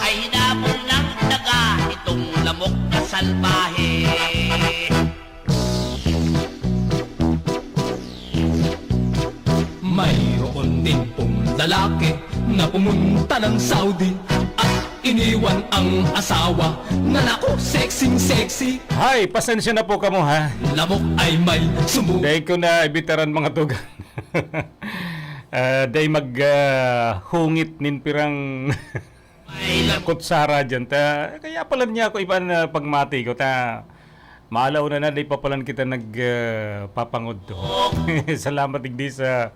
ay hinabol ng daga itong lamok na salbahe. Mayroon din pong lalaki na pumunta ng Saudi at iniwan ang asawa na naku, sexy. Hay, pasensya na po kamo ha. Lamok ay may sumu. Dahil ko na ibitaran mga tugan. Dahil hungit nin pirang kutsara dyan. Kaya pala niya ako iba na pagmati ko. Maalaw na di pa palan kita nagpapangod to. Salamat digdi sa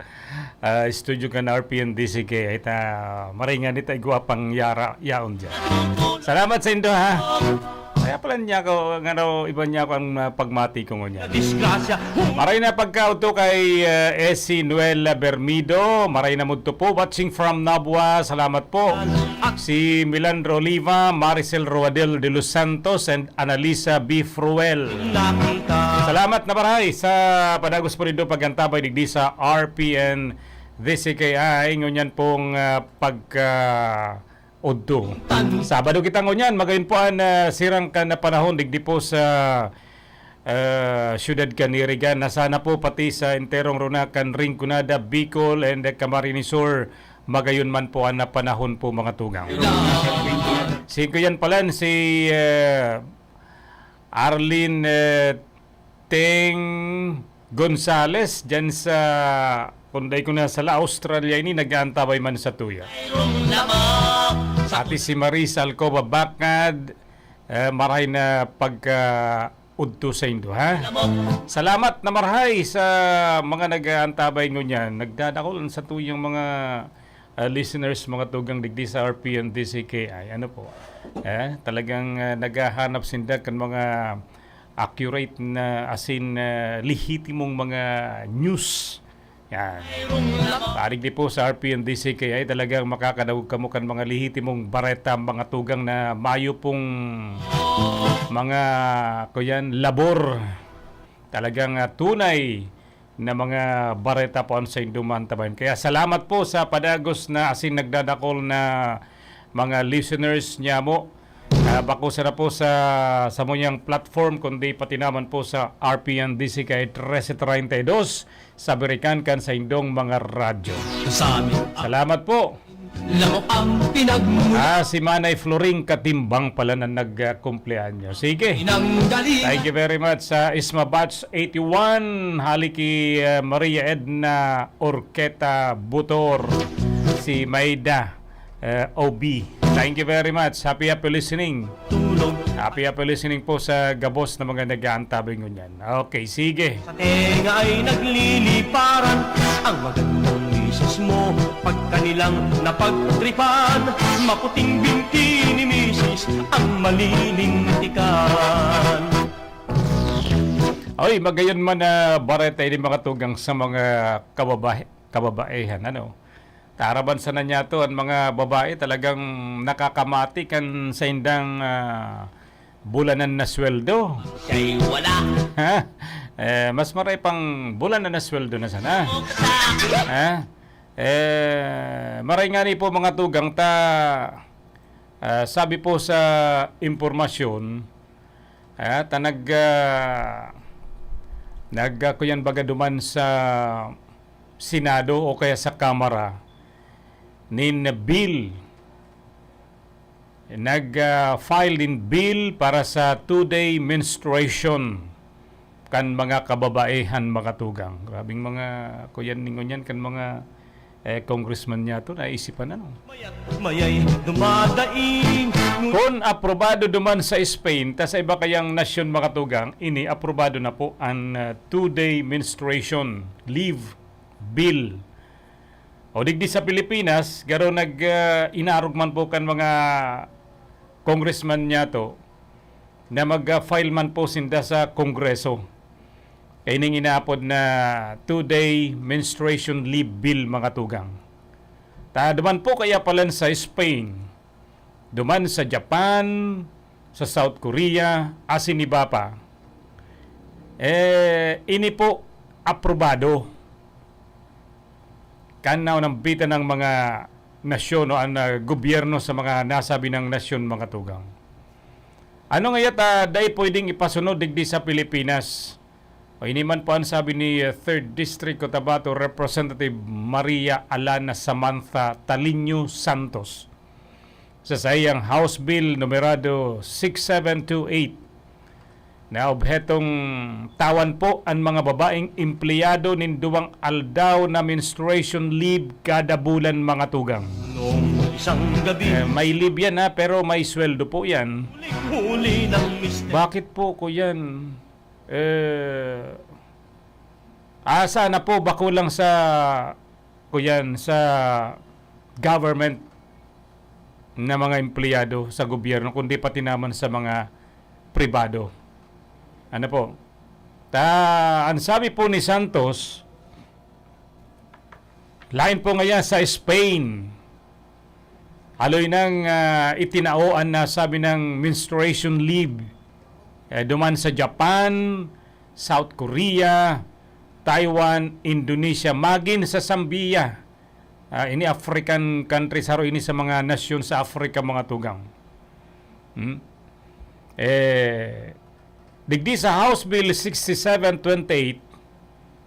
studio ka na RPNDCK. Ita maringan ita igwapang yaon dyan. Salamat sa indo ha. Kaya pala niya ako, iba niya ako ang pagmati ko niya. Disgrasya, Maray na pagkauto kay Esi Nuela Bermido. Maray na mudto po. Watching from Nabua. Salamat po. Si Milandro Oliva, Maricel Roadel de Los Santos, and Analisa B. Fruel. nakita. Salamat na maray sa padagos po rin do pagantabay digdi sa RPN DCKI. Ngunyan pong udto. Sabado kita ngunyan. Magayon po ang sirang ka na panahon digdi po sa Syudad Canirigan. Nasana po pati sa enterong runakan Rinconada, Bicol, and Camarines Sur. Magayon man po ang panahon po mga tugang. Si kuyan pala si Arlene Teng Gonzales dyan sa kunday ko na sa Australia ini nag-aantabay man sa tuya. Pati si Marisa Alcoba Bacad, maray na udto sa Indo, ha? Salamat na marhay sa mga nag-aantabay ngunyan. Nagdadakol sa tuyang mga listeners, mga tugang digdi sa RPN DCKI. Ano po? Talagang naghahanap sinda kan mga accurate na asin lihitimong mga news. Yan. Parig di po sa RPN DCKI talagang makakadawag kamo kan mga lihitimong bareta, mga tugang na mayo pong mga kuyan labor. Talagang tunay na mga bareta po sa Induman tabayan. Kaya salamat po sa padagos na asin nagdadakol na mga listeners niya mo. Bako na po sa muyang platform kundi pati naman po sa RPN DCKI 1332 sa Birikan kan sa indong mga radyo. Salamat po. Lamok ang pinagmula. Si Manay Floring Katimbang pala na nag-kumpleanyo. Sige. Thank you very much sa Isma Batch 81, Haliki Maria Edna Orqueta Butor, si Maida OB. Thank you very much. Happy listening. Happy listening po sa gabos na mga nag-aantabay ngunyan. Okay, sige. Sa tenga ay nagliliparan ang magandang misis mo. Pag kanilang napagtripan, maputing binti ni misis ang malilintikan. Oy, magayon man na bareta ini mga tugang sa mga kababaihan, ano? Taraban sana niya to ang mga babae talagang nakakamati kan sa indang bulanan na sweldo. Siya'y wala. Mas maray pang bulanan na sweldo na sana. Maray nga ni po mga tugang sabi po sa impormasyon kuyan baga duman sa Senado o kaya sa Kamara nin bill nag-file din bill para sa 2-day menstruation kan mga kababaihan mga tugang. Grabing mga kuyan ningon yan kan mga congressman niya to naisipan na no. Mayay dumadaing. Kung aprobado duman sa Spain ta sa iba kayang nasyon mga tugang, ini aprobado na po ang 2-day menstruation leave bill. O digdi sa Pilipinas, garo inarog man po kan mga congressman niya to na mag-file man po sinda sa Kongreso. Kaya ning inaapod na 2-day menstruation leave bill mga tugang. Duman po kaya pala sa Spain, duman sa Japan, sa South Korea, asin iba pa. Ini po aprobado. Kanaw ng bita ng mga nasyon o ang gobyerno sa mga nasabi ng nasyon mga tugang. Ano ngayon dahil pwedeng ipasunod digdi sa Pilipinas? O ini man po ang sabi ni 3rd District Cotabato Representative Maria Alana Samantha Taliño Santos sa sayang House Bill numerado 6728 na obhetong tawan po ang mga babaeng empleyado ninduwang aldaw na menstruation leave kada bulan mga tugang. Noong isang gabi, may leave yan pero may sweldo po yan. huli ng mister. Bakit po ko yan? Sana po bako lang sa kuyan sa government na mga empleyado sa gobyerno kundi pati naman sa mga pribado. Ano po? Ang sabi po ni Santos, lain po ngayon sa Spain, aloy nang itinaoan na sabi ng menstruation leave. Duman sa Japan, South Korea, Taiwan, Indonesia, magin sa Zambia. Ini African countries, haro ini sa mga nasyon sa Africa mga tugang. Digdi sa House Bill 6728,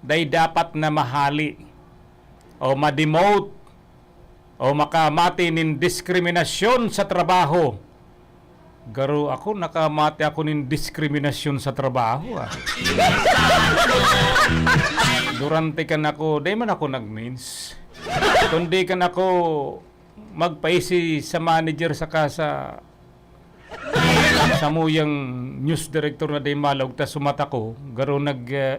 day dapat na mahali o ma-demote o makamati nin diskriminasyon sa trabaho. Garo ako, nakamati ako nin diskriminasyon sa trabaho. Durante kan ako, day man ako nag-means. Kundi kan ako magpaisi sa manager sa kasa sa muyang news director na day malog ta sumata ko garo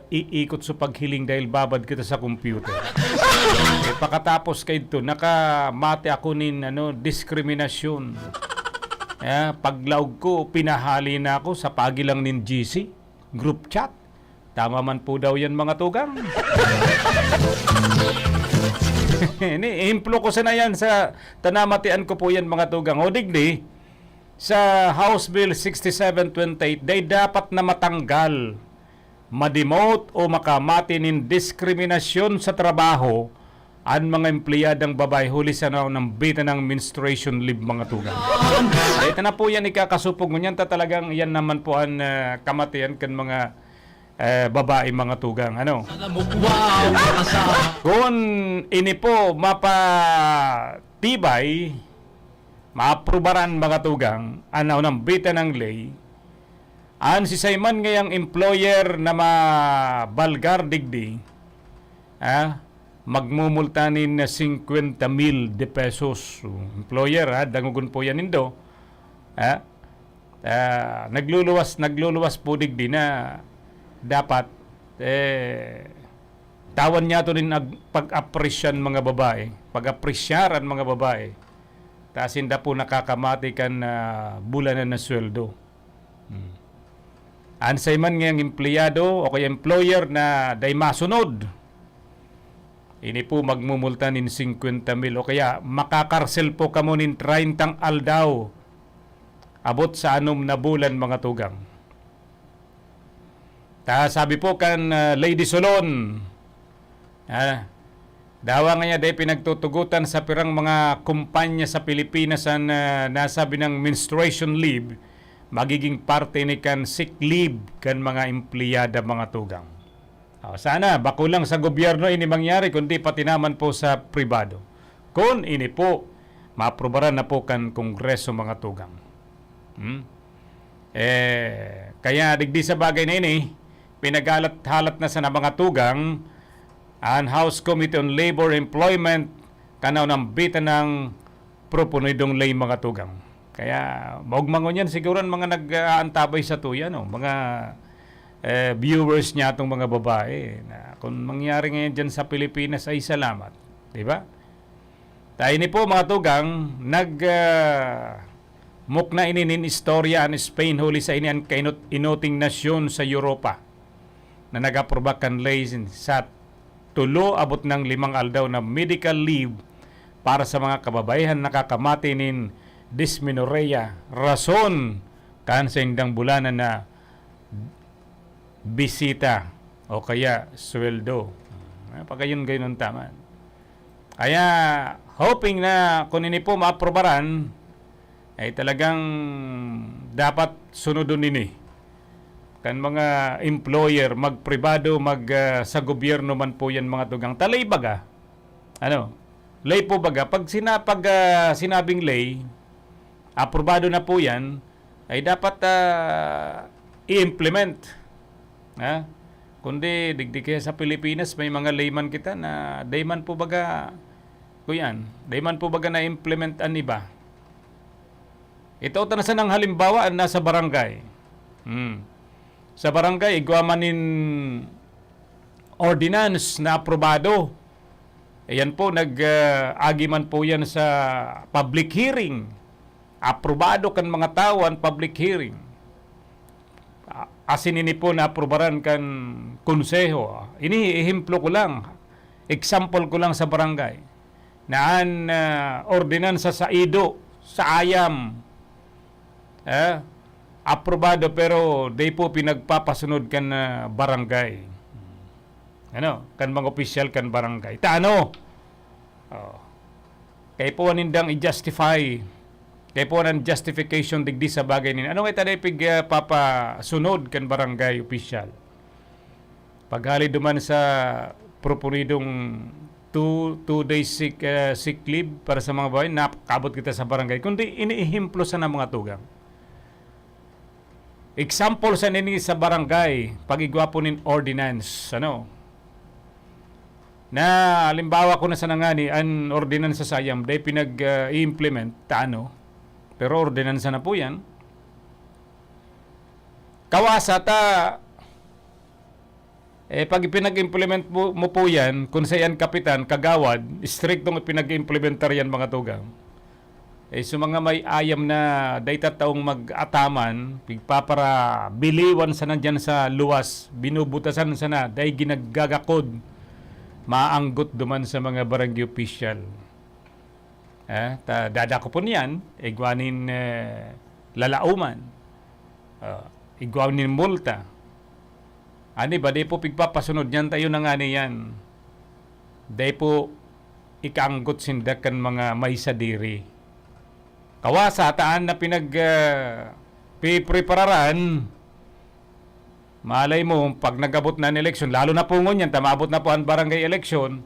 iikot sa paghiling dahil babad kita sa computer. Pakatapos kay ito nakamate ako nin diskriminasyon. Paglaog ko pinahali na ako sa pagilang nin GC group chat. Tama man po daw yan mga tugang. Implo ko sana yan sa tanamatian ko po yan mga tugang. O digdi, sa House Bill 6728, day dapat na matanggal, ma-demote o makamati nin diskriminasyon sa trabaho ang mga empleyadang babae huli sa ng bita ng menstruation leave mga tugang. Ito na po yan ikakasupog mo yan. Talagang yan naman po ang kamatian kan mga babae mga tugang. Kung ini po mapatibay, maaprubaran mga tugang, anaw ng bita ng lay, an si Simon ngayang employer na mabalgar digdi, magmumultanin na 50,000 de pesos. Employer, dangugun po yan indo. Nagluluwas po digdi na dapat tawan niya ito rin pag-appresyan mga babae, pag-appresyaran mga babae. Tasinda po nakakamati kan bulanan na sweldo. Ansay man ngayang empleyado o kaya employer na day masunod, ini po magmumulta nin 50,000 o kaya makakarsel po kamo nin 30 aldaw abot sa 6 na bulan mga tugang. Sabi po kan Lady Solon, dawa nga niya day pinagtutugutan sa pirang mga kumpanya sa Pilipinas ang nasabi ng menstruation leave, magiging parte ni kan sick leave kan mga empleyada mga tugang. Sana bakulang sa gobyerno ini mangyari kundi pati naman po sa pribado. Kung ini po maaprobaran na po kan Kongreso mga tugang. Kaya digdi sa bagay na ini, pinagalat-halat na sa mga tugang ang House Committee on Labor Employment kanaw ng bita ng proponidong lay mga tugang. Kaya maugmangon yan siguro mga nag-aantabay sa tuya, mga viewers niya itong mga babae na kung mangyari ngayon dyan sa Pilipinas ay salamat. Diba? Tayo ni po mga tugang mukna ininin istorya ang Spain huli sa inian inuting nasyon sa Europa na nag-aprobakan lay sa tulo abot ng 5 aldaw na medical leave para sa mga kababaihan nakakamati nin dysmenorrhea rason kan sa indang bulanan na bisita o kaya sweldo. Pagkayon gayon tama. Kaya hoping na kung ini po maaprobaran ay talagang dapat sunodon ini. Kan mga employer, magpribado, sa gobyerno man po yan mga tugang. Talay baga. Lay po baga. Pag sinabing lay, aprobado na po yan, ay dapat i-implement. Kundi digdi kaya sa Pilipinas, may mga layman kita na dayman po baga, dayman po baga na-implement an iba. Ito tanasan ng halimbawa nasa barangay. Sa barangay, igwamanin ordinance na aprobado. Ayan po, nag-agiman po yan sa public hearing. Aprobado kan mga tao ang public hearing. asin ini po na aprobaran kan konseho. Ini ehemplo ko lang. Example ko lang sa barangay. Naan ordinansa sa ido, sa ayam. Aprobado pero di po pinagpapasunod kan barangay. Kan mga opisyal kan barangay. Taano? Kaya po nindang i-justify. Kaya po ng justification digdi sa bagay nila. Ano nga tayo papasunod kan barangay opisyal? Paghali duman sa proponidong 2 days sick leave para sa mga bahay, napakabot kita sa barangay. Kundi iniihimplo sa ng mga tugang. Example sa nini sa barangay, pag-igwapo nin ordinance, na halimbawa ko na sa nangani, an ordinance sa sayam, day pinag-i-implement, pero ordinance na po yan. Kawasa ta, pag pinag-implement mo po yan, kung sa yan kapitan, kagawad, striktong pinag-implementar yan mga tugang. So mga may ayam na dayta taong mag-ataman, pigpapara biliwan sa nandyan sa luwas, binubutasan sa na, day ginaggagakod, maanggot duman sa mga barangay official. Dadako po niyan, igwanin lalauman, igwanin multa. Ani ba, day po pigpapasunod niyan tayo na nga niyan. Day po ikaanggot sindakan mga may sadiri. Kawasa, taan na pinag-prepararan, malay mo, pag nagabot na ang eleksyon, lalo na po ngunyan, tamabot na po ang barangay eleksyon,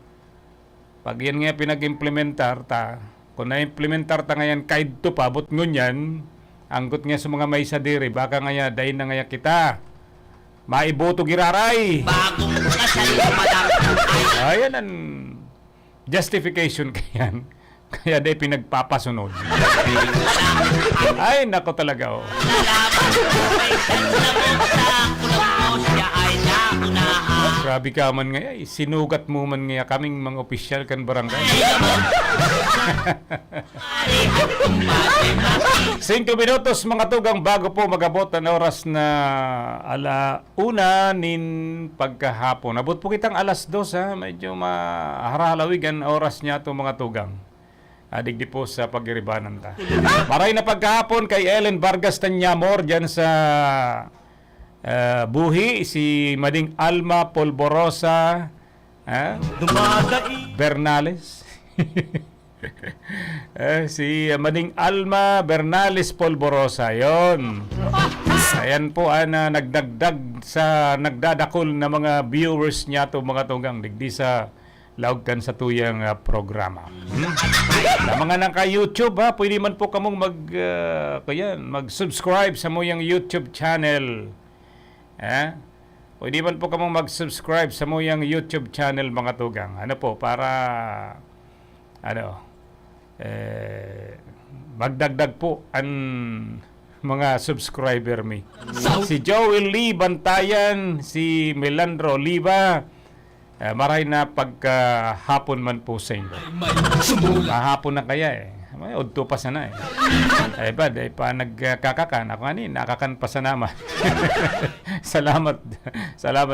pag yan nga pinag-implementar ta, kung na-implementar ta ngayon, kahit to pa, abot ngunyan, anggot nga sa mga may sadiri, baka nga dahin na nga kita, maiboto giraray. Bagong kasal pa lang ay Ayan ang justification kayan. Kaya di pinagpapasunod. Ay, nako talaga. salamat may sanlamok sa kulang mo siya ay naunahan. Grabe ka man nga. Sinugat mo man nga kaming mga opisyal kan barangay. Mari at kumbate mati 5 minutos mga tugang bago po magabot ang oras na 1:00 nin pagkahapon. Abot po kitang 2:00 medyo maharalawig ang oras niya to mga tugang. Digdi po sa pagiribanan ta. Maray na pagkahapon kay Ellen Vargas Tanyamor dyan sa Buhi, si Mading Alma Polborosa Bernales. Si Mading Alma Bernales Polborosa, yon. Ayan po nagdadakol na mga viewers niya to mga tugang digdi sa laugkan sa tuyang programa. Sa mga naka-YouTube pwede man po kamong mag-subscribe sa moyang YouTube channel. Pwede man po kamong mag-subscribe sa moyang YouTube channel mga tugang. Para magdagdag po ang mga subscriber mi. Si Joel Lee Bantayan, si Melandro Oliva, maray na pagkahapon man po sa inyo. Mahapon na kaya May udto pa sana Ay ba, day pa nagkakakan. Ako nakakan pa sa naman. Salamat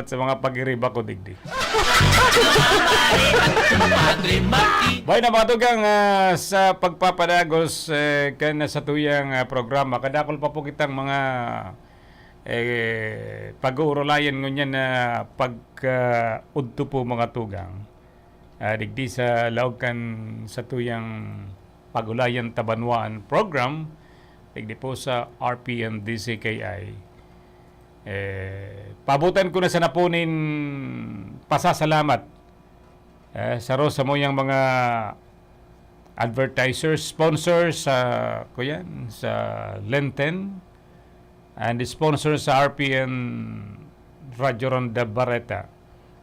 sa mga pag-iriba ko digdi. Bay na mga tugang sa pagpapadagos kan sa tuyang programa. Kadakol pa po kitang mga pag-uurulayan ngunyan na pagka-udto po mga tugang. Digdi sa laugkan sa tuyang Pagulayan Tabanwaan program, digdi po sa RPN DCKI. Pabutan ko na sa napunin pasasalamat sa mo yung mga advertisers, sponsors sa Lenten, and the sponsor sa RPN Radyo Ronda Barreta,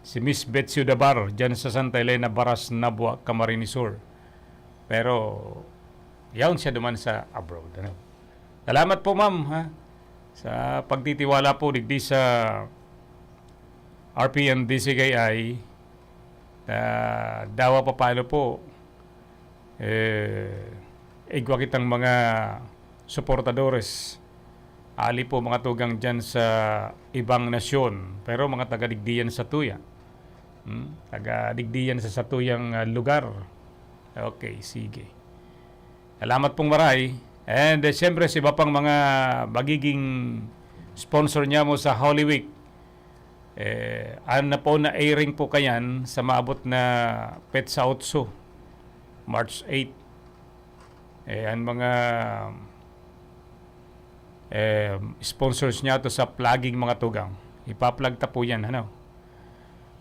si Miss Betsy Dabar, dyan sa Santa Elena, Baras, Nabua, Camarines Sur. Pero, yaon siya duman sa abroad. Salamat po ma'am sa pagtitiwala po digdi sa RPN DCKI. Dawa pa paano po igwa kitang mga suportadores Ali po mga tugang dyan sa ibang nasyon. Pero mga taga-digdiyan sa tuya. Taga-digdiyan sa satuyang lugar. Okay, sige. Salamat pong maray. And siyempre, sa iba pang mga magiging sponsor niya mo sa Holy Week. Ano po na airing po kayan sa maabot na Pet sa Otso. March 8. Ang mga sponsors niya to sa plugging mga tugang. Ipa-plug ta po yan, ano?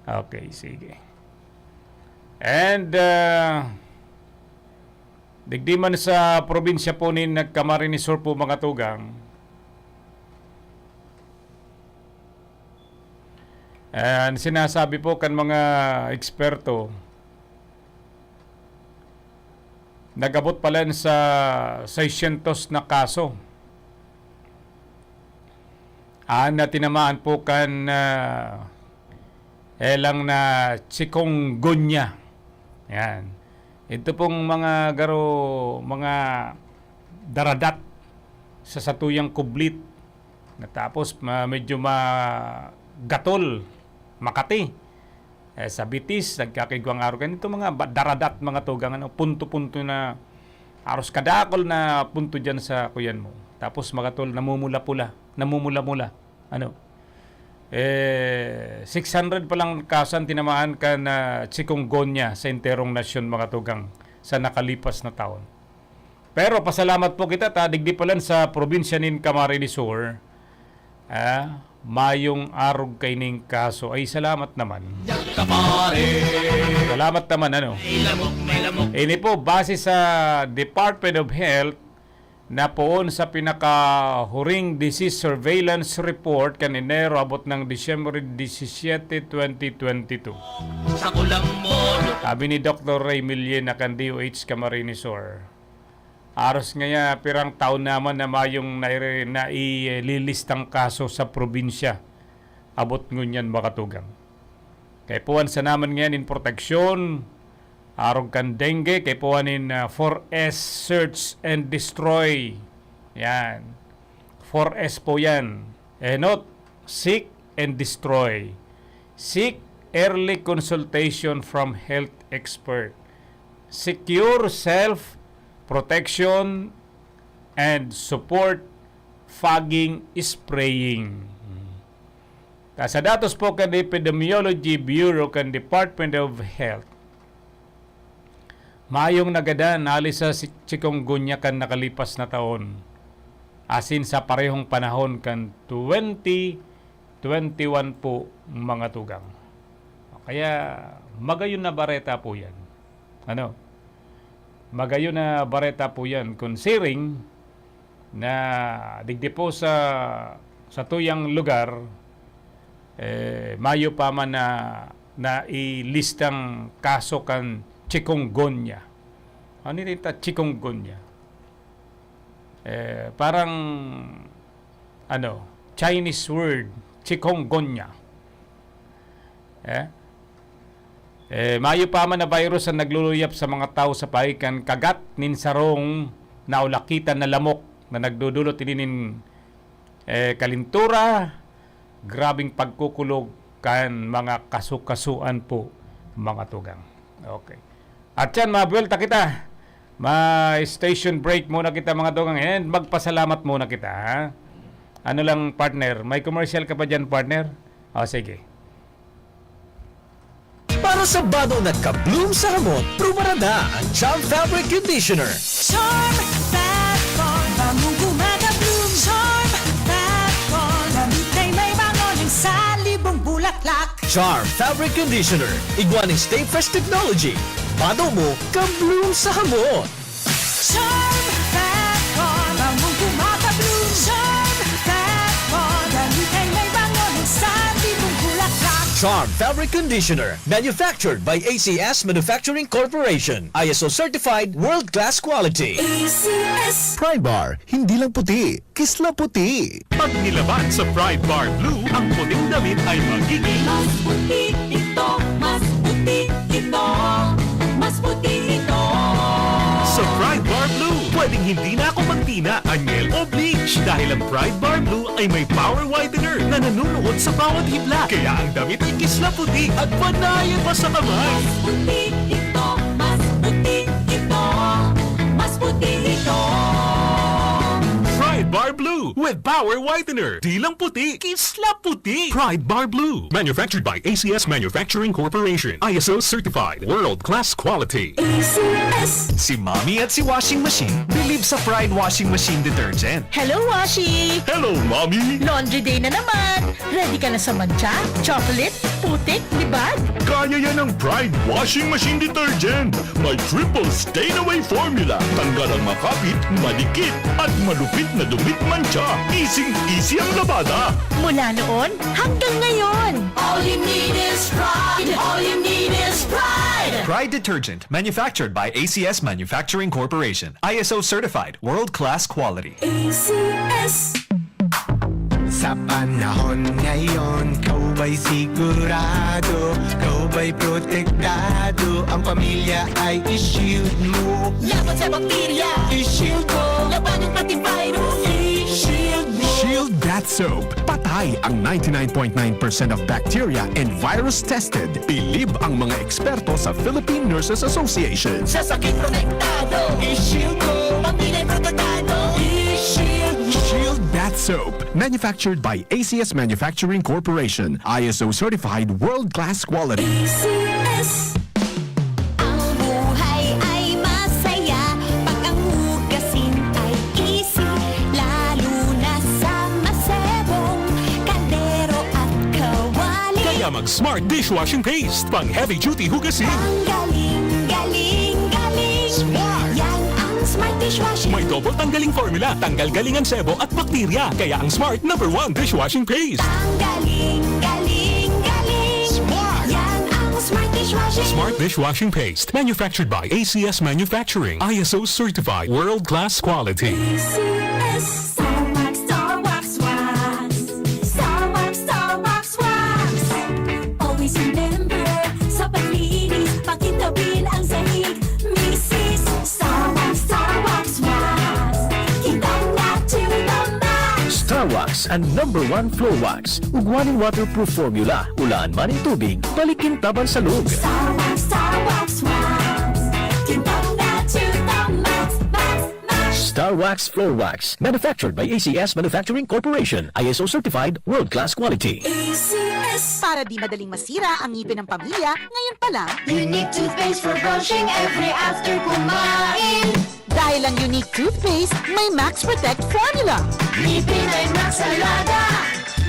Okay, sige. And digdi man sa probinsya po ni Camarines Sur po mga tugang. And sinasabi po kan mga eksperto, nagabot pala sa 600 na kaso. Na tinamaan po kan lang na chikungunya. Yan. Ito pong mga mga daradat sa satuyang kublit. Natapos medyo gatol, Makati. Sa Bitis, nagkakigwang araw. Ganito mga daradat, mga tugang, punto-punto na aros kadakol na punto dyan sa kuyan mo. Tapos magatol, namumula-mula. Ano? 600 pa lang kasan tinamaan ka na chikungunya sa enterong nasyon mga tugang sa nakalipas na taon. Pero pasalamat po kita, digdi pa lang sa probinsya nin Camarines Sur, mayong arog kay ning kaso. Ay salamat naman. Salamat naman, ano? Ini po, base sa Department of Health, na poon sa pinakahuring disease surveillance report kan Enero abot ng Disyembre 17, 2022. Sabi ni Dr. Ray Millie na kan DOH Camarines Sur. Aros ngaya pirang taon naman na mayong naililistang kaso sa probinsya. Abot ngunyan makatugang. Kay puwan sa naman ngayon in proteksyon, arog kan dengue, kay puwanin 4S, search and destroy. Yan. 4S po yan. Not seek and destroy. Seek early consultation from health expert. Secure self-protection and support fogging spraying. Sa datos po kan Epidemiology Bureau kan Department of Health, mayong nagadan alis sa chikungunya kan nakalipas na taon. Asin sa parehong panahon kan 2021 po mga tugang. Kaya magayon na bareta po yan. Ano? Magayon na bareta po yan. Considering na digdi po sa tuyang lugar, mayo pa man na ilistang kaso kan chikungunya. Ano nito chikungunya? Parang Chinese word, chikungunya. Mayo pa man na virus ang nagluluyap sa mga tao sa paikan, kagat nin sarong naulakitan na lamok na nagdudulot inin kalintura, grabing pagkukulog kan mga kasukasuan po mga tugang. Okay. At yan, mabuelta kita. Ma-station break muna kita mga tugang and magpasalamat muna kita. Ha? Ano lang partner, may commercial ka pa dyan partner? O sige. Para sa bado na ka-bloom sa hamot, pruba na ang Charm Fabric Conditioner. Charm Fat Corn, bangong gumagabloom. Charm Fat Corn, damit ay may bangon sa libong bulaklak. Charm Fabric Conditioner, iguaning Stay Fresh Technology. Bado mo, ka-bloom sa hamot. Charm Fat Corn, bangong gumagabloom. Charm Fat Corn, damit ay may bangon sa libong bulaklak. Charm Fabric Conditioner, manufactured by ACS Manufacturing Corporation. ISO certified, world-class quality. ACS. Pride Bar, hindi lang puti, kisla puti. Pag nilaban sa Pride Bar Blue, ang puting damit ay magiging Mas puti ito, mas puti ito, mas puti ito. sa Pride Bar Blue. Pwedeng hindi na ako magtina, anyel o bleach bleach dahil ang Pride Bar Blue ay may power whitener na nanunuot sa bawat hibla. Kaya ang damit ay kisla puti at panayan pa sa kamay. Puti ito, mas puti ito, mas puti ito. Pride Bar Blue with power whitener. Di lang puti, kisla puti. Pride Bar Blue. Manufactured by ACS Manufacturing Corporation. ISO certified. World-class quality. Si Mommy at si Washing Machine believe sa Pride Washing Machine Detergent. Hello, Washi! Hello, Mommy! Laundry day na naman! Ready ka na sa mancha, chocolate, putik, libag? Kaya yan ang Pride Washing Machine Detergent. May triple stain-away formula. Tanggal ang makapit, malikit, at malupit na dumit mancha. Easy ang labada. Mula noon hanggang ngayon. All you need is pride. All you need is pride. Pride Detergent, manufactured by ACS Manufacturing Corporation. ISO certified, world-class quality. ACS. Sa panahon ngayon, kau ba'y sigurado? Kau ba'y protektado? Ang pamilya ay i-shield mo. Laban sa bakterya, I-shield mo. laban ng pati virus. I-shield mo. Shield Bath Soap. Patay ang 99.9% of bacteria and virus tested. Bilib ang mga eksperto sa Philippine Nurses Association. Sa sakit protektado, I-shield mo. pamilya protektado. I-shield mo. Shield Bath Soap. Manufactured by ACS Manufacturing Corporation. ISO certified world-class quality. ACS. Ang buhay ay masaya pag ang hugasin ay easy, lalo na sa masebong kaldero at kawali. Kaya mag-Smart Dishwashing Paste. Pang heavy-duty hugasin. Ang galing, galing, galing. Smart. Yan ang Smart Dishwashing. May double tanggaling formula. Tanggal galing ang sebo at bakterya. Kaya ang Smart #1 Dishwashing Paste. Ang galing, galing, galing. Smart. Yan ang Smart Dishwashing. Smart Dishwashing Paste. Manufactured by ACS Manufacturing. ISO certified. World-class quality. ACS. Star Wax, Star Wax, Wax. Star Wax, Star Wax, Wax. Always remember, sa paglinis, pakintabin ang sahig. Mrs. Star Wax, Star Wax, Wax. Kitang na to the max. Star Wax ang #1 floor wax. Ugwaning waterproof formula. Ulaan man ang tubig, balikin taban sa loob. Star Wax, Star Wax, Wax. Kitang na to the max, max, max. Star Wax Floor Wax. Manufactured by ACS Manufacturing Corporation. ISO certified, world-class quality. ACS. Para di madaling masira ang ngipin ng pamilya, ngayon pa lang, Unique toothpaste for brushing every after kumain. dahil ang unique toothpaste, may Max Protect formula. Ngipin ay Max Alaga,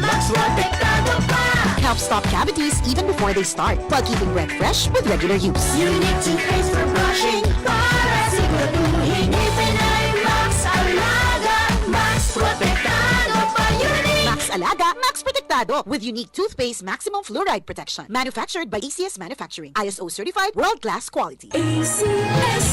Max Protektado pa. Helps stop cavities even before they start, while keeping breath fresh with regular use. Unique toothpaste for brushing para siguraduhin ngipin ay Max Alaga, Max Protektado pa. Unique. Max Alaga, Max Protectado with unique toothpaste maximum fluoride protection. Manufactured by ACS Manufacturing. ISO certified world-class quality. ACS.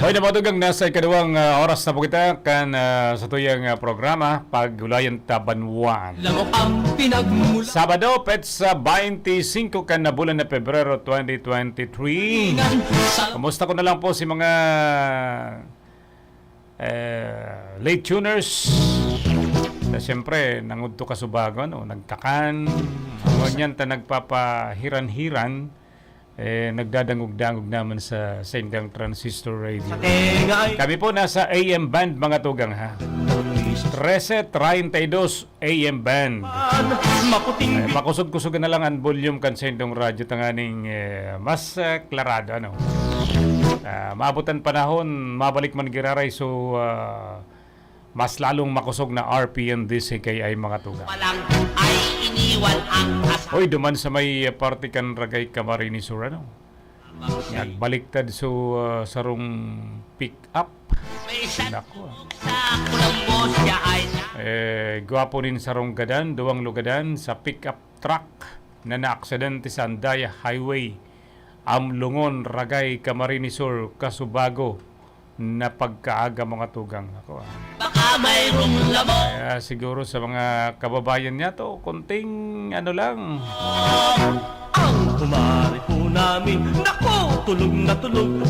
Hoy na matugang nasa ikaduwang oras na po kita kan sa tuyang programa Paghulayan Tabanwan. Lamok ang pinagmula. Sabado, petsa 25 kan na bulan na Pebrero 2023. Kamusta ko na lang po si mga late tuners. Na siyempre, nangudto ka subago, no? Nagkakan, ganyan ta nagpapahiran-hiran. Nagdadangog-dangog naman sa Sendang Transistor Radio. Kami po nasa AM band mga tugang ha. 1332 AM band. Makusog-kusogan na lang ang volume kan Sendong Radio tanganing mas klarado ano. Maabutan panahon, mabalik man giraray so mas lalong makusog na RPM DC kay ay mga tugang. Walang ay iniwan ang asawa. Hoy, duman sa may partikan ragay Camarines Sur, ano? Nagbaliktad so sarong pick up. May isang Nako. sa Colombo siya ay Gwapo din sarong gadan, duwang lugadan sa pick up truck na naaksidente sa Andaya Highway. Amlungon, Ragay, Camarines Sur, Kasubago na pagkaaga mga tugang. Ako, baka baka mayroong lamok. Kaya siguro sa mga kababayan niya to, konting ano lang. Ang kumari po namin, naku, tulog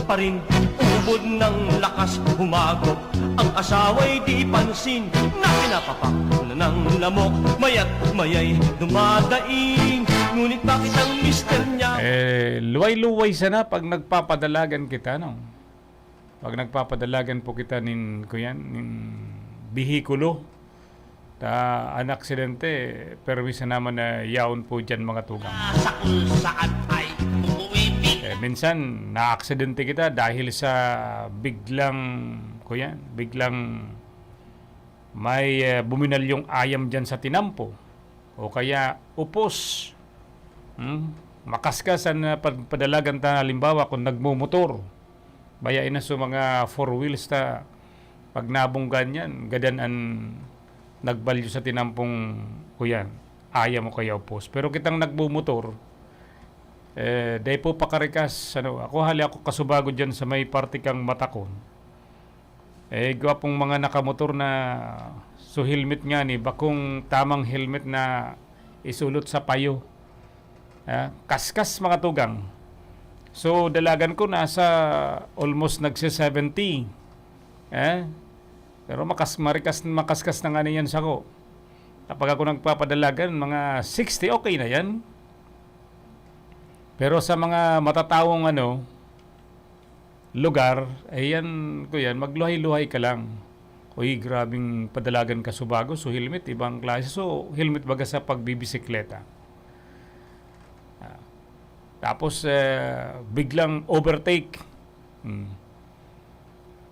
pa rin. Ubod ng lakas humagok, ang asawa'y di pansin, na pinapapak na ng lamok. Maya't mayay dumadaing, ngunit bakit ang mister niya? Luway-luway sana pag nagpapadalagan kita, no? Pag nagpapadalagan po kita nin bihikulo, anak aksidente, permisa naman na yaon po dyan mga tugang. Sa kung saan ay umuwibig. Minsan, na-aksidente kita dahil sa biglang may buminal yung ayam dyan sa tinampo. O kaya upos. Makaskasan na padalagan ta, halimbawa kung nagmumotor. Bayain na sa mga four wheels ta pag nabunggan yan, gadan nagbalyo sa tinampong ayam o kaya upos. Pero kitang nagmumotor, day po pakarikas, ako kasubago dyan sa may partikang Matakon. Gwapong mga nakamotor na so helmet nga ni, bakong tamang helmet na isulot sa payo. Kaskas mga tugang. So dalagan ko nasa almost nagsi-70. Pero makaskas na nga niyan sa ko. Kapag ako nagpapadalagan, mga 60, okay na yan. Pero sa mga matatawong lugar, magluhay-luhay ka lang. Uy, grabing padalagan ka subago, so helmet, ibang klase. So helmet baga sa pagbibisikleta. Tapos biglang overtake.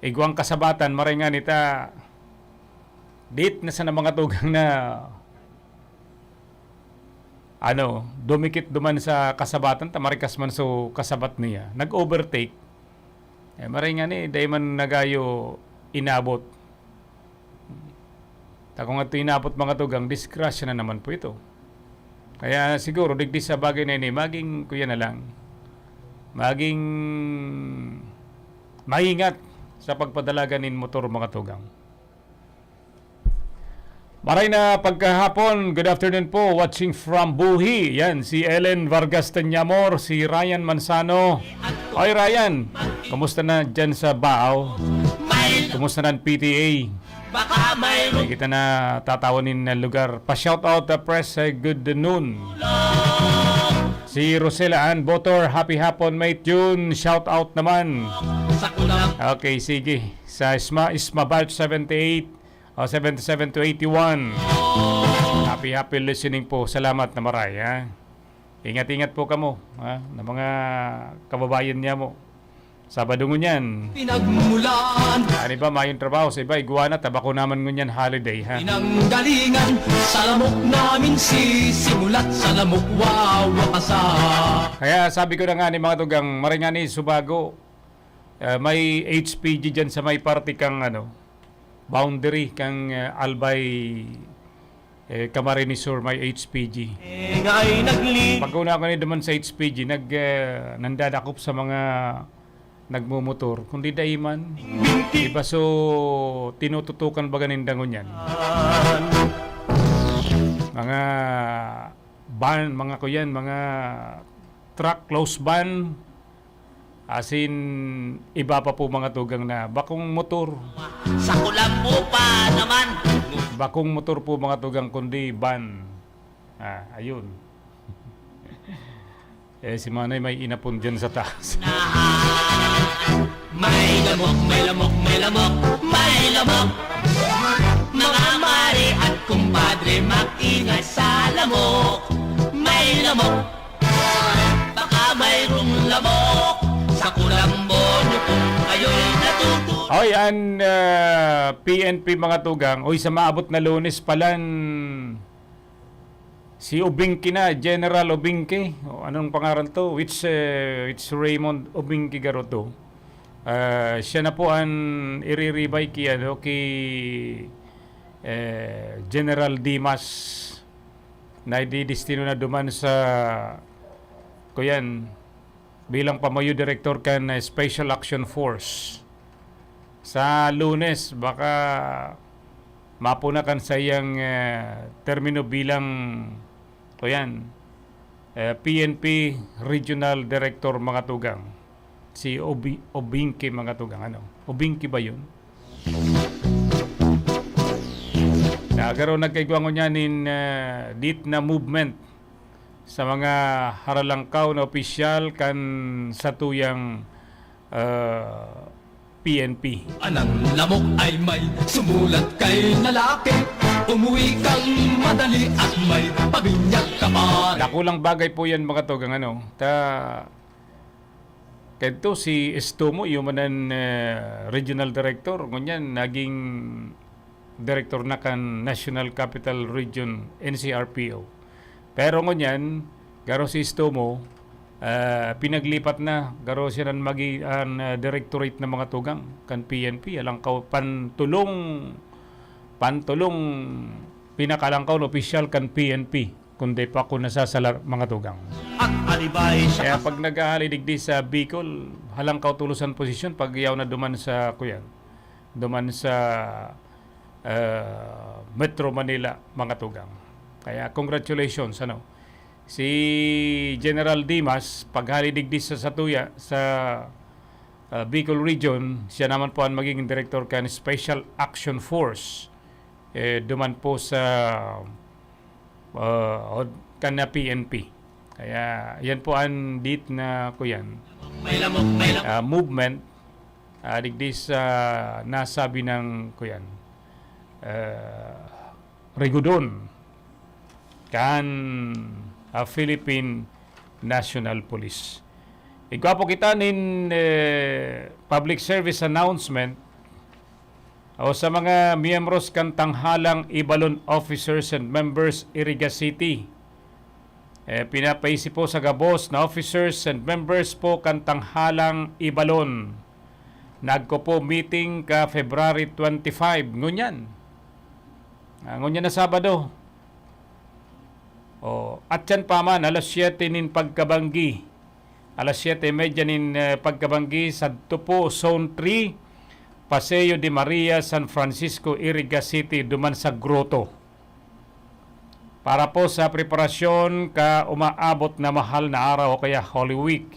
Igwang kasabatan, maray nga nita, date na sa mga tugang na dumikit duman sa kasabatan, tamarikas man so kasabat niya. Nag-overtake. Maray nga ni, dahil man nagayo inabot. Kung ito inabot mga tugang, disgrasya na naman po ito. Kaya siguro, digdi sa bagay na ini, maging maingat sa pagpadalaganin motor mga tugang. Maray na pagkahapon, good afternoon po, watching from Buhi. Yan, si Ellen Vargas Tanyamor, si Ryan Mansano. Oy Ryan, kumusta na dyan sa Bao? Kumusta na ang PTA? Baka mayroong Kita na tatawanin na lugar. Pa-shoutout the press, good noon. Si Rosela Ann Botor, happy hapon mate June, shoutout naman. sa kulang. Okay, sige. Sa Isma Batch 78 o 77 to 81. Happy listening po. Salamat na maray. Ingat-ingat po kamo na mga kababayan niya mo. Sabado ngunyan. Pinagmulan, Ano ba mayong trabaho sa iba? Iguana, tabako naman ngunyan holiday. pinanggalingan, sa lamok namin sisimulat, sa lamok wawakasa. Kaya sabi ko na nga ni mga tugang, maringani Subago, may HPG dyan sa may party kang boundary kang Albay Camarines Sur, may HPG. Pagkuna ko ni duman sa HPG, nandadakop sa mga nagmumotor. Kundi daiman, iba so tinututukan ba ganindangon yan? Mga van, mga truck close van, asin iba pa po mga tugang na bakong motor. Sa kulambo pa naman. Bakong motor po mga tugang kundi van. Ayun. Si Manay may inapon dyan sa taas. May lamok, may lamok, may lamok, may lamok. Mga mare at kumpadre, mag-ingat sa lamok. May lamok, baka mayroong lamok. Sa kulambo nyo kung kayo'y natutulog. Oy, PNP mga tugang. Oy, sa maabot na Lunes palan si Ubingki na, General Ubingki. Anong pangalan to? It's Raymond Ubingki Garoto. Siya na po ang iriribay kay General Dimas na ididestino na duman sa bilang pamayo director kan Special Action Force. Sa Lunes, baka mapunakan sa iyang termino bilang PNP Regional Director mga tugang. Si Obinki mga tugang. Obinki ba yun? Nagkaroon nagkaigwangon niya dit na movement sa mga haralangkaw na opisyal kan sa tuyang PNP. Anang lamok ay may sumulat kay lalaki. Umuwi kang madali at may pabinyag ka pa. Nakulang bagay po yan mga tugang Kento si Estomo, yung manan regional director, ngunyan naging director na kan National Capital Region NCRPO. Pero ngunyan, garo si Estomo, pinaglipat na, garo siya ng directorate ng mga tugang kan PNP, alangkaw pantulong pinakalangkaw na opisyal kan PNP, kundi pa ko nasasalar mga tugang. At alibay sa Kaya pag naghahalidigdi sa Bicol, halangkaw tulusan posisyon pag iyaw na duman sa Metro Manila mga tugang. Kaya congratulations si General Dimas paghalidigdi sa Satuya sa Bicol Region, siya naman po ang magiging director kan Special Action Force duman po sa kana PNP. Kaya yan po ang dit na movement digdi sa nasabi ng Rigudon kan Philippine National Police. Igwapo kita public service announcement o sa mga miyembros kan tanghalang Ibalon officers and members Iriga City. Pinapaisip po sa gabos na officers and members po kan tanghalang Ibalon. Nagko po meeting ka February 25. Ngunyan na Sabado. At yan pa man, alas 7 nin pagkabanggi. Alas 7:30 nin pagkabanggi sa Tupo Zone 3, Paseo de Maria, San Francisco, Iriga City, duman sa Grotto. Para po sa preparasyon ka umaabot na mahal na araw o kaya Holy Week.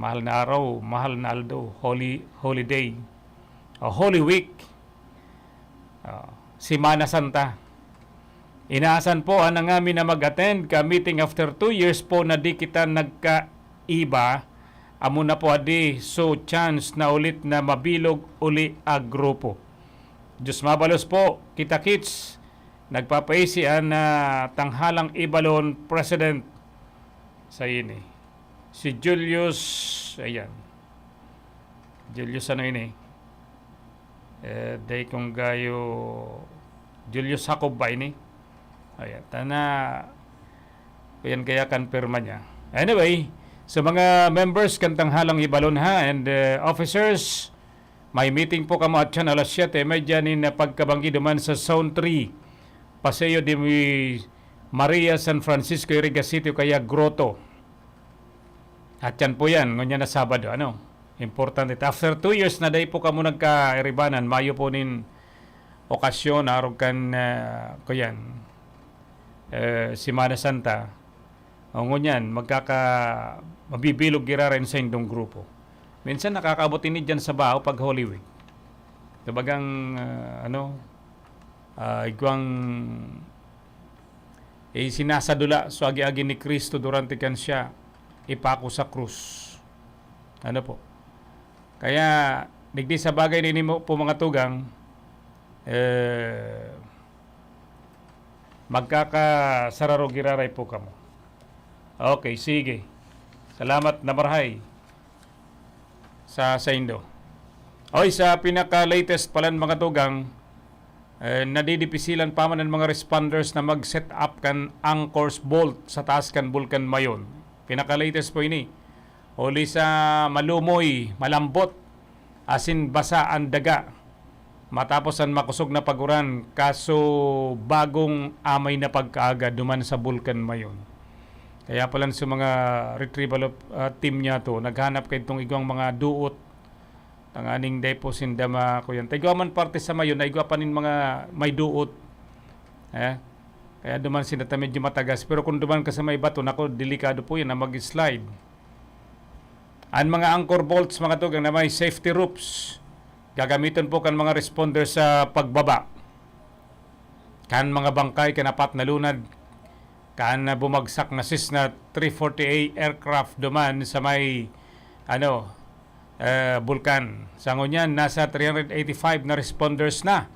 Mahal na araw, mahal na aldo, holiday. Holy Week. Semana Santa. Inaasan po ang amin na mag-attend ka meeting after 2 years po na di kita nagkaiba. Amo na po adi chance na ulit na mabilog uli a grupo. Diyos mabalos po, kita kits, nagpapaisi na tanghalang Ibalon President sa ini. Si Julius, Julius day kong gayo, Julius Jacob ba ini? Yan kaya kan pirma niya. Anyway, sa mga members kan tanghalang Ibalon and officers, may meeting po kamo at yan alas 7:30 nin pagkabanggi duman sa Zone 3, Paseo de Maria, San Francisco, Iriga City, kaya Grotto. At yan po yan, ngunyan na Sabado. Importante. After 2 years na day po kamo nagka-iribanan, Mayo po nin okasyon, araw kan Semana Santa. Ngunyan, mabibilog gira rin sa indong grupo. Minsan nakakaabot ini dyan sa bao pag Holy Week. Tabagang igwang sinasadula so agi-agi ni Kristo durante kan siya ipako sa krus. Po. Kaya digdi sa bagay nini mo po mga tugang magkakasararo giraray po kamo. Okay, sige. Salamat na marhay sa Indo. Sa pinaka-latest palan mga tugang, nadidipisilan pa man ng mga responders na mag-set up kan Anchor's Bolt sa taas kan Bulkan Mayon. Pinaka-latest po ini. Uli sa malumoy, malambot, asin basa ang daga. Matapos ang makusog na paguran, kaso bagong amay na pagkaaga duman sa Bulkan Mayon. Kaya pala sa mga retrieval team niya to, naghanap kayo itong igwang mga duot Tanganing day po sindama ko yan. Taigwa man parte sa mayon, naigwa pa nin mga may duot. Kaya duman sinata medyo matagas. Pero kung duman ka sa may bato, nako, delikado po yan na mag-slide. Ang mga anchor bolts, mga tugang, na may safety ropes, gagamitin po kan mga responder sa pagbaba. Kan mga bangkay, kanapat na lunad, kan bumagsak na Cessna 340A aircraft duman sa may Bulkan. Sa ngunyan, nasa 385 na responders na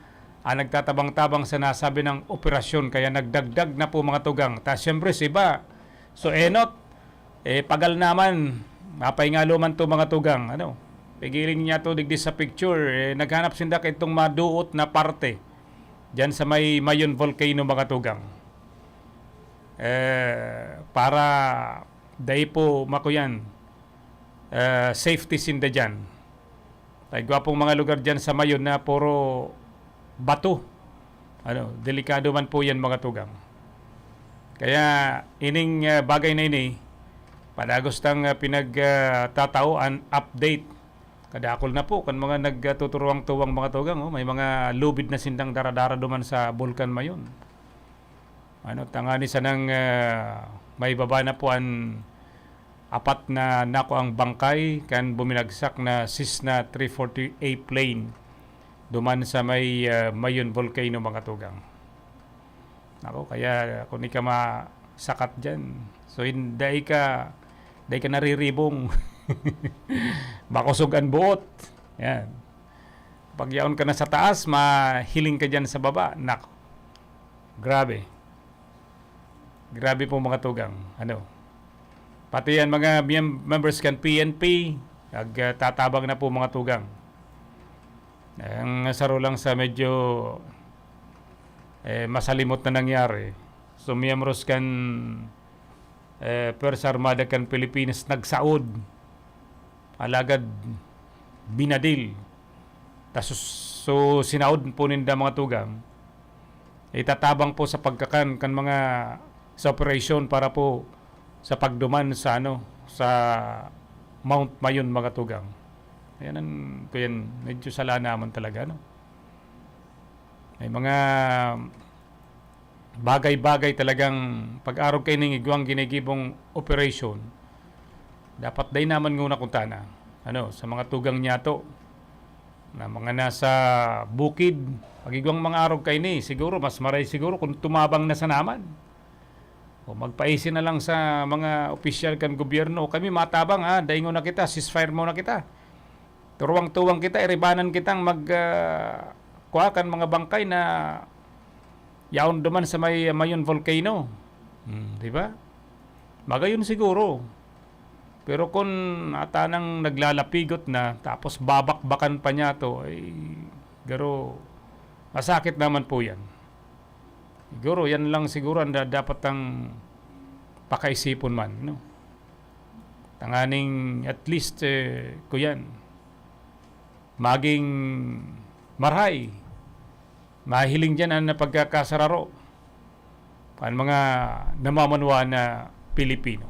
ang nagtatabang-tabang sa nasabi ng operasyon, kaya nagdagdag na po mga tugang. Ta siyempre si iba, so enot, pagal naman, mapay nga luman to mga tugang. Pigiling niya to digdi sa picture, naghanap sindak itong maduot na parte dyan sa may Mayon Volcano mga tugang. Para dahi po makuyan, safety sinda dyan. Ay gwapong mga lugar dyan sa Mayon na puro bato. Delikado man po yan mga tugang. Kaya ining bagay na ini, padagostang pinagtatauan update. Kadakol na po kan mga nagtuturuang-tuwang mga tugang. May mga lubid na sindang daradara duman sa Bulkan Mayon. Tangani sa nang may baba na po ang apat na nako ang bangkay kan buminagsak na Cessna 340A plane duman sa may Mayon Volcano mga tugang. Nako, kaya kung di ka masakat dyan, so hindi ka nariribong. Makusog ang buot. Yan. Pag yaon ka na sa taas, mahiling ka dyan sa baba. Nako. Grabe. Grabe po mga tugang. Pati yan mga members kan PNP, tatabang na po mga tugang. Ang saro lang sa medyo masalimot na nangyari. So miyembros kan Pwersa Armada kan Pilipinas nagsaod. Alagad binadil. So sinaod po ninda mga tugang. Itatabang po sa pagkakan kan mga sa operasyon para po sa pagduman sa sa Mount Mayon mga tugang. Ayan po yan, medyo sala naman talaga. May mga bagay-bagay talagang pag-araw kayo ng igwang ginigibong operation, dapat day naman nguna kung tana. Sa mga tugang niya to, na mga nasa bukid, pag-igwang mga araw kayo ni, siguro, mas maray siguro kung tumabang na sa naman. O magpaisin na lang sa mga opisyal kan gobyerno, kami matabang daingon na kita, ceasefire mo na kita. Turuwang-tuwang kita, iribanan kitang kuhakan mga bangkay na yaon duman sa may Mayon Volcano. Di ba? Magayon siguro. Pero kung atanang naglalapigot na, tapos babakbakan pa niya to, garo, masakit naman po yan. Siguro, yan lang siguro ang dapat ang pakaisipon man. Tanganing at least, kuyan, maging marhay, mahiling dyan ang napagkakasararo ang mga namamanwa na Pilipino.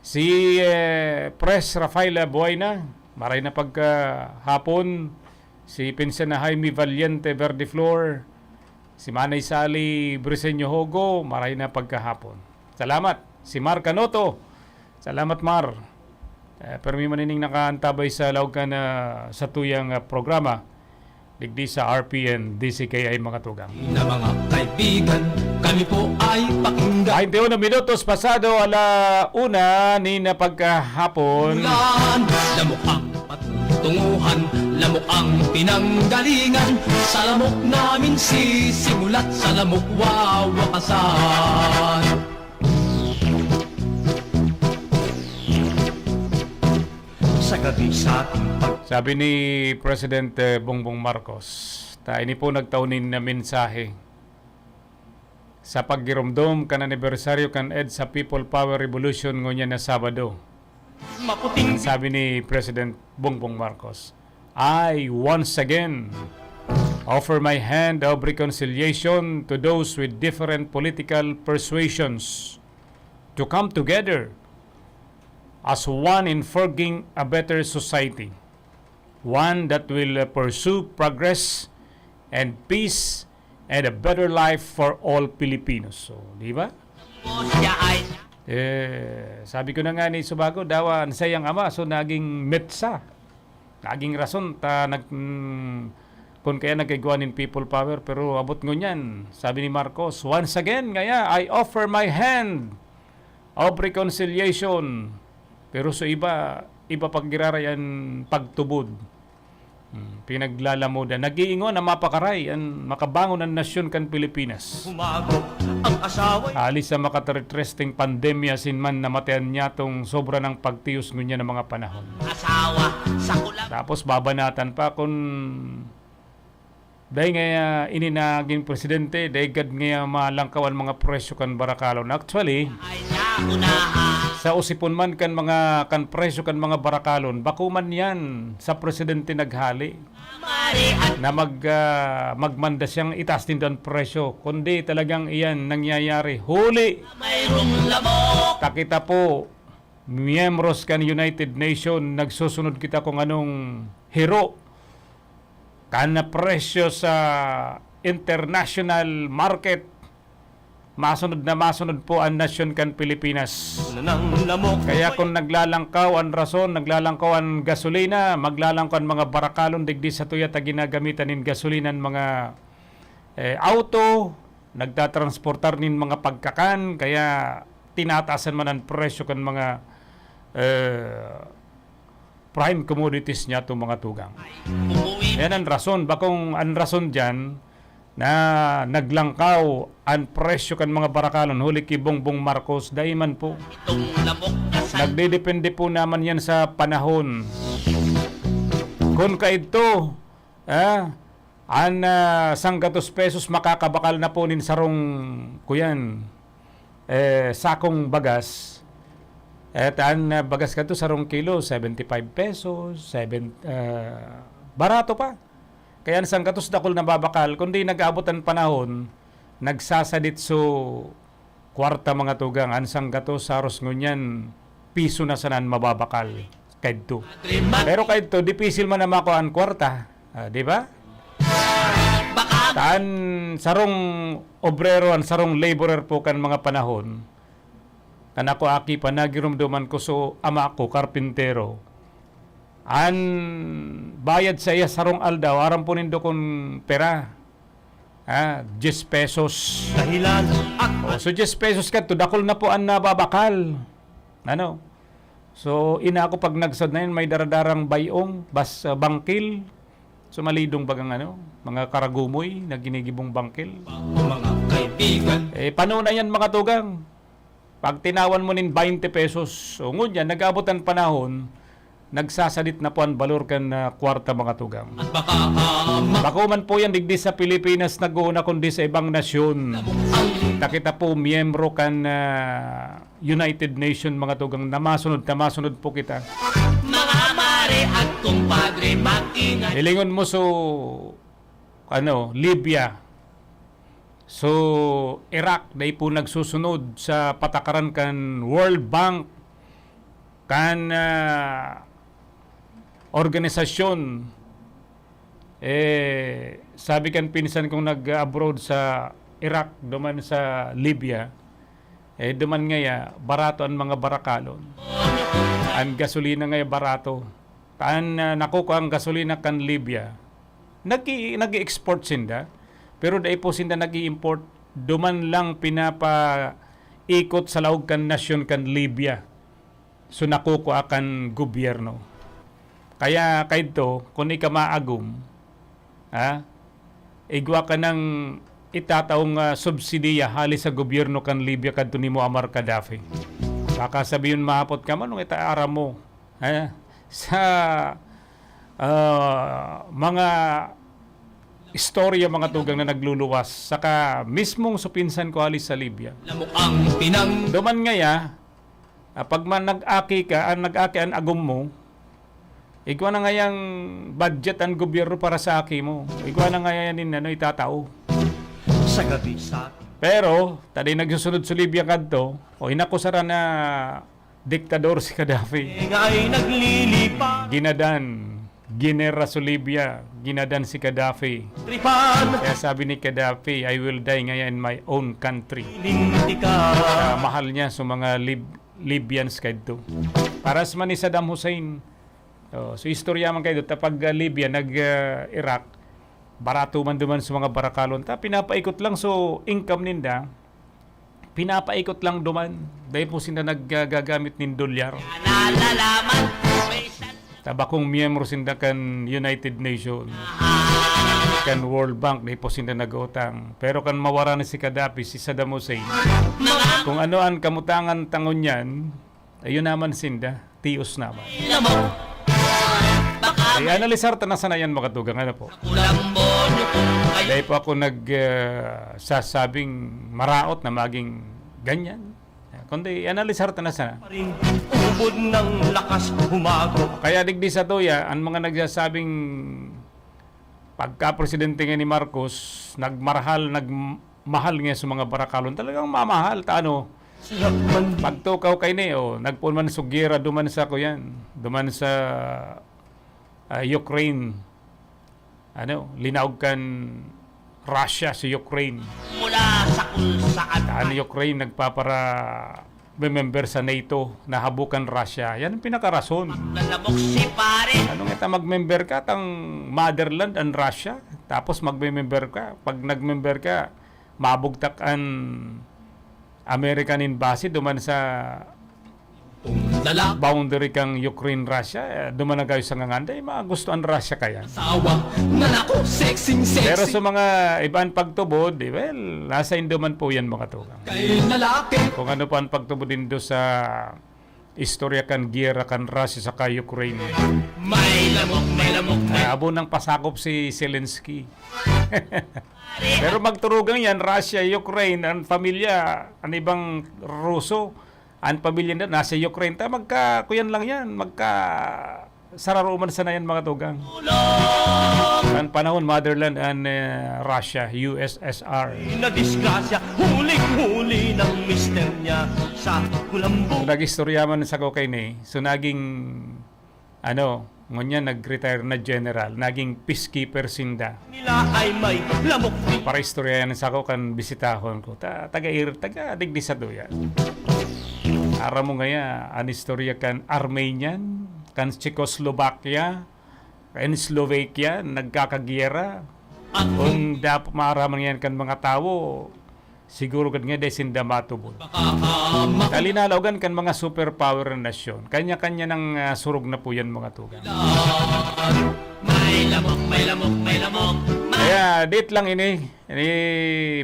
Si Pres Rafaela Buayna, maray na pagkahapon, si Pinsana Jaime Valiente Verdiflor, si Manay Sally Briseño Hogo, maray na pagkahapon. Salamat. Si Mar Canoto, salamat Mar. Pero may manining nakaantabay sa laukan sa tuyang programa digdi sa RPN DCKI mga tugang. Na mga kaibigan, kami po ay pakinggan. 21 minutos pasado ala una ni na pagkahapon. Lamok ang patunguhan, lamok ang pinanggalingan. Sa lamok namin sisimulat, sa lamok wawakasan. Sa gabi sa ating Sabi ni President Bongbong Marcos, ini po nagtaunin na mensahe sa paggiromdom kan anibersaryo kan EDSA People Power Revolution ngunya na Sabado. maputing Sabi ni President Bongbong Marcos, I once again offer my hand of reconciliation to those with different political persuasions to come together as one in forging a better society, one that will pursue progress and peace and a better life for all Filipinos. So, di ba? Siya ay Sabi ko na nga ni Subago, dawan sayang ama, so naging metsa. Naging rason ta kung kaya nagkagawa ng people power, pero abot ngunyan. Sabi ni Marcos, once again, ngaya, I offer my hand of reconciliation. Pero sa iba paggirarayan pagtubod. Pinaglalamudan. Nag-iingon na mapakaray ang makabangon ng nasyon kan Pilipinas. Humagop ang asawa. Alis sa makatretresting pandemya sinman namatayan niya tong sobra ng pagtiyos ngunya ng mga panahon. asawa sa kulang. Tapos babanatan pa kung dahil nga ininaging presidente, dahil gad nga malangkawan mga presyo kan Barakalon. Actually, Ay naunahan. sa usipon man kan mga kan presyo kan mga Barakalon, bakuman yan sa presidente naghali Mari at na magmanda siyang itaas din doon presyo. Kundi talagang iyan nangyayari. Huli! mayroong lamok. Takita po, miyembros kan United Nations, nagsusunod kita kung anong hero kana presyo sa international market. Masunod po ang nasyon kan Pilipinas. Ng lamok. Kaya kung naglalangkaw ang rason, naglalangkaw ang gasolina, maglalangkaw ang mga Barakalon, digdi sa tuyat na ginagamitan ng gasolina ng mga auto, nagtatransportar nin mga pagkakan, kaya tinataasan man ang presyo kan mga prime commodities niya itong mga tugang. Umuwi Yan ang rason. Bakong ang rason dyan na naglangkaw ang presyo kan mga Barakalon huli kay Bongbong Marcos, daiman po. itong lamok na sa Nagdedepende po naman yan sa panahon. Kung kaito, ang 100 pesos makakabakal na po nin sarong kuyan, sakong bagas. At ang bagas ka to sarong kilo, 75 pesos, barato pa. Kaya ang sangkatos dakol na babakal, kundi nag-abot ang panahon, nagsasadit so kwarta mga tugang, ang sangkatos saros ngunyan, piso na sanan mababakal. Kaito. Pero kaito, dipisil man naman ako ang kwarta. Di ba? Taan sarong obrero, ang sarong laborer po kan mga panahon. Kan ako aki pa nagirumduman ko so ama ko, karpintero. An bayad sa iya sarong aldaw, aram po nindo kung pera. 10 pesos. Dahilan at So 10 pesos ka, dakol na po ang nababakal. Ano? So ina ako pag nagsad na yun, may daradarang bayong, bangkil. So malidong bagang mga karagumoy na ginigibong bangkil. Mga kaibigan, Paano na yan mga tugang? Pag tinawan mo nin 20 pesos, so ngunyan, nag-abot ang panahon, nagsasalit na po ang balor kan kwarta mga tugang. at baka Bako man po yan digdi sa Pilipinas nag-uuna kundi sa ibang nasyon. Takita po miyembro kan United Nations mga tugang na masunod po kita. mga mare at kumpadre mag-ingat. Ilingon mo so Libya. So Iraq dahil po nagsusunod sa patakaran kan World Bank kan organisasyon. Sabi kan pinsan kong nag-abroad sa Iraq, duman sa Libya, duman ngaya barato ang mga Barakalon. Ang gasolina ngaya barato. Taan nakuko ang gasolina kan Libya. Nag-i-export sinda, pero dahil po sinda nag-i-import, duman lang pinapa-ikot sa laog kan nasyon kan Libya. So nakuko akan gobyerno. Kaya kaito, kung ika maagum, igwa ka ng itataong subsidiya hali sa gobyerno kan Libya kadto ni Muammar Gaddafi. Baka sabihin mahapot ka man, nung itaara mo sa mga istorya mga tugang na nagluluwas saka mismong supinsan ko halis sa Libya. lamok ang pinang Duman ngaya, pag man nag-aki ka, nag-aki ang agum mo, igwa na ngayang budget ang gobyerno para sa aki mo. Igwa na ngayon itatao. sa gabi sa Pero, tadi nagsusunod sa Libya kadto, inakusara na diktador si Gaddafi. Tenga ay naglilipa Ginera sa Libya, ginadan si Gaddafi. Tripan Kaya sabi ni Gaddafi, I will die ngayon in my own country. Lintika Mahal niya sa mga Libyans kayo to. Para sa man ni Saddam Hussein, so istorya man kayo tapag Libya, nag-Iraq, barato man duman sa mga barakalon. Pinapaikot lang so income ninda, pinapaikot lang duman. Dahil po sila naggagamit ng dolyar. Nalalaman, may Tabakong miyembro sinda kan United Nations, kan World Bank, dahil po sinda nag-utang. Pero kan mawara na si Gaddafi, si Saddam Hussein, kung ano ang kamutangan tangon yan, ayun naman sinda, tios naman. lamok. Baka Ay, analisar ta na sana yan makatugang, ano po. kulambo nyo kung kayo Dahil po ako nagsasabing maraot na maging ganyan. Kundi analisar ta na sana. rin ubod ng lakas humago. Kaya digdi sa toya, ang mga nagsasabing pagka-presidente nga ni Marcos, nagmahal nga sa mga barakalon, talagang mamahal. Sarap man Pagtukaw kay ni, nagpun man sa gira, duman sa kuyan, duman sa Ukraine. Linaog kan Russia sa Ukraine. mula sa kung saan Ukraine nagpapara member sa NATO, nahabukan Russia. Yan ang pinakarason. nalamok si pare. Anong ita mag-member ka tang motherland and Russia, tapos mag-member ka. Pag nag-member ka, mabugtak ang American embassy duman sa Lalaki boundary kang Ukraine-Russia, duman na kayo sa nganganday, gusto ang Russia kaya. asawa Nanako sexy Pero sa mga ibang pagtubod, well, nasa induman po yan mga tugang. Kay lalaki Kung ano pa ang pagtubod din do sa istorya kan giyera kan Russia sa Ukraine. May lamok, may lamok, may Abo ng pasakop si Zelensky. Pero magturugang yan, Russia, Ukraine, ang pamilya, ang ibang Ruso, ang pamilya na nasa Ukraine, kuyan lang yan, sararuman sana yan mga tugang. Ang panahon, motherland and Russia, USSR. na disgrasya, huling-huli ng mister niya sa kulambo. Nag-istorya man sa kokay ni, so naging, ngunyan nag-retire na general, naging peacekeeper sinda. Nila ay may lamok din. Para istorya yan sa ko kan bisitahon ko. Taga-digdi sa doya. Ara mo ngaya, an istorya kan Armenian, kan Czechoslovakia, kan Slovakia, nagkakagyera. Kung dapat maaraman yan kan mga tao, siguro kan nga desinda matubod. Talinalagan kan mga superpower na nasyon. Kanya-kanya ng surog na po yan mga tugan. may lamok, may lamok, may lamok. Kaya date lang ini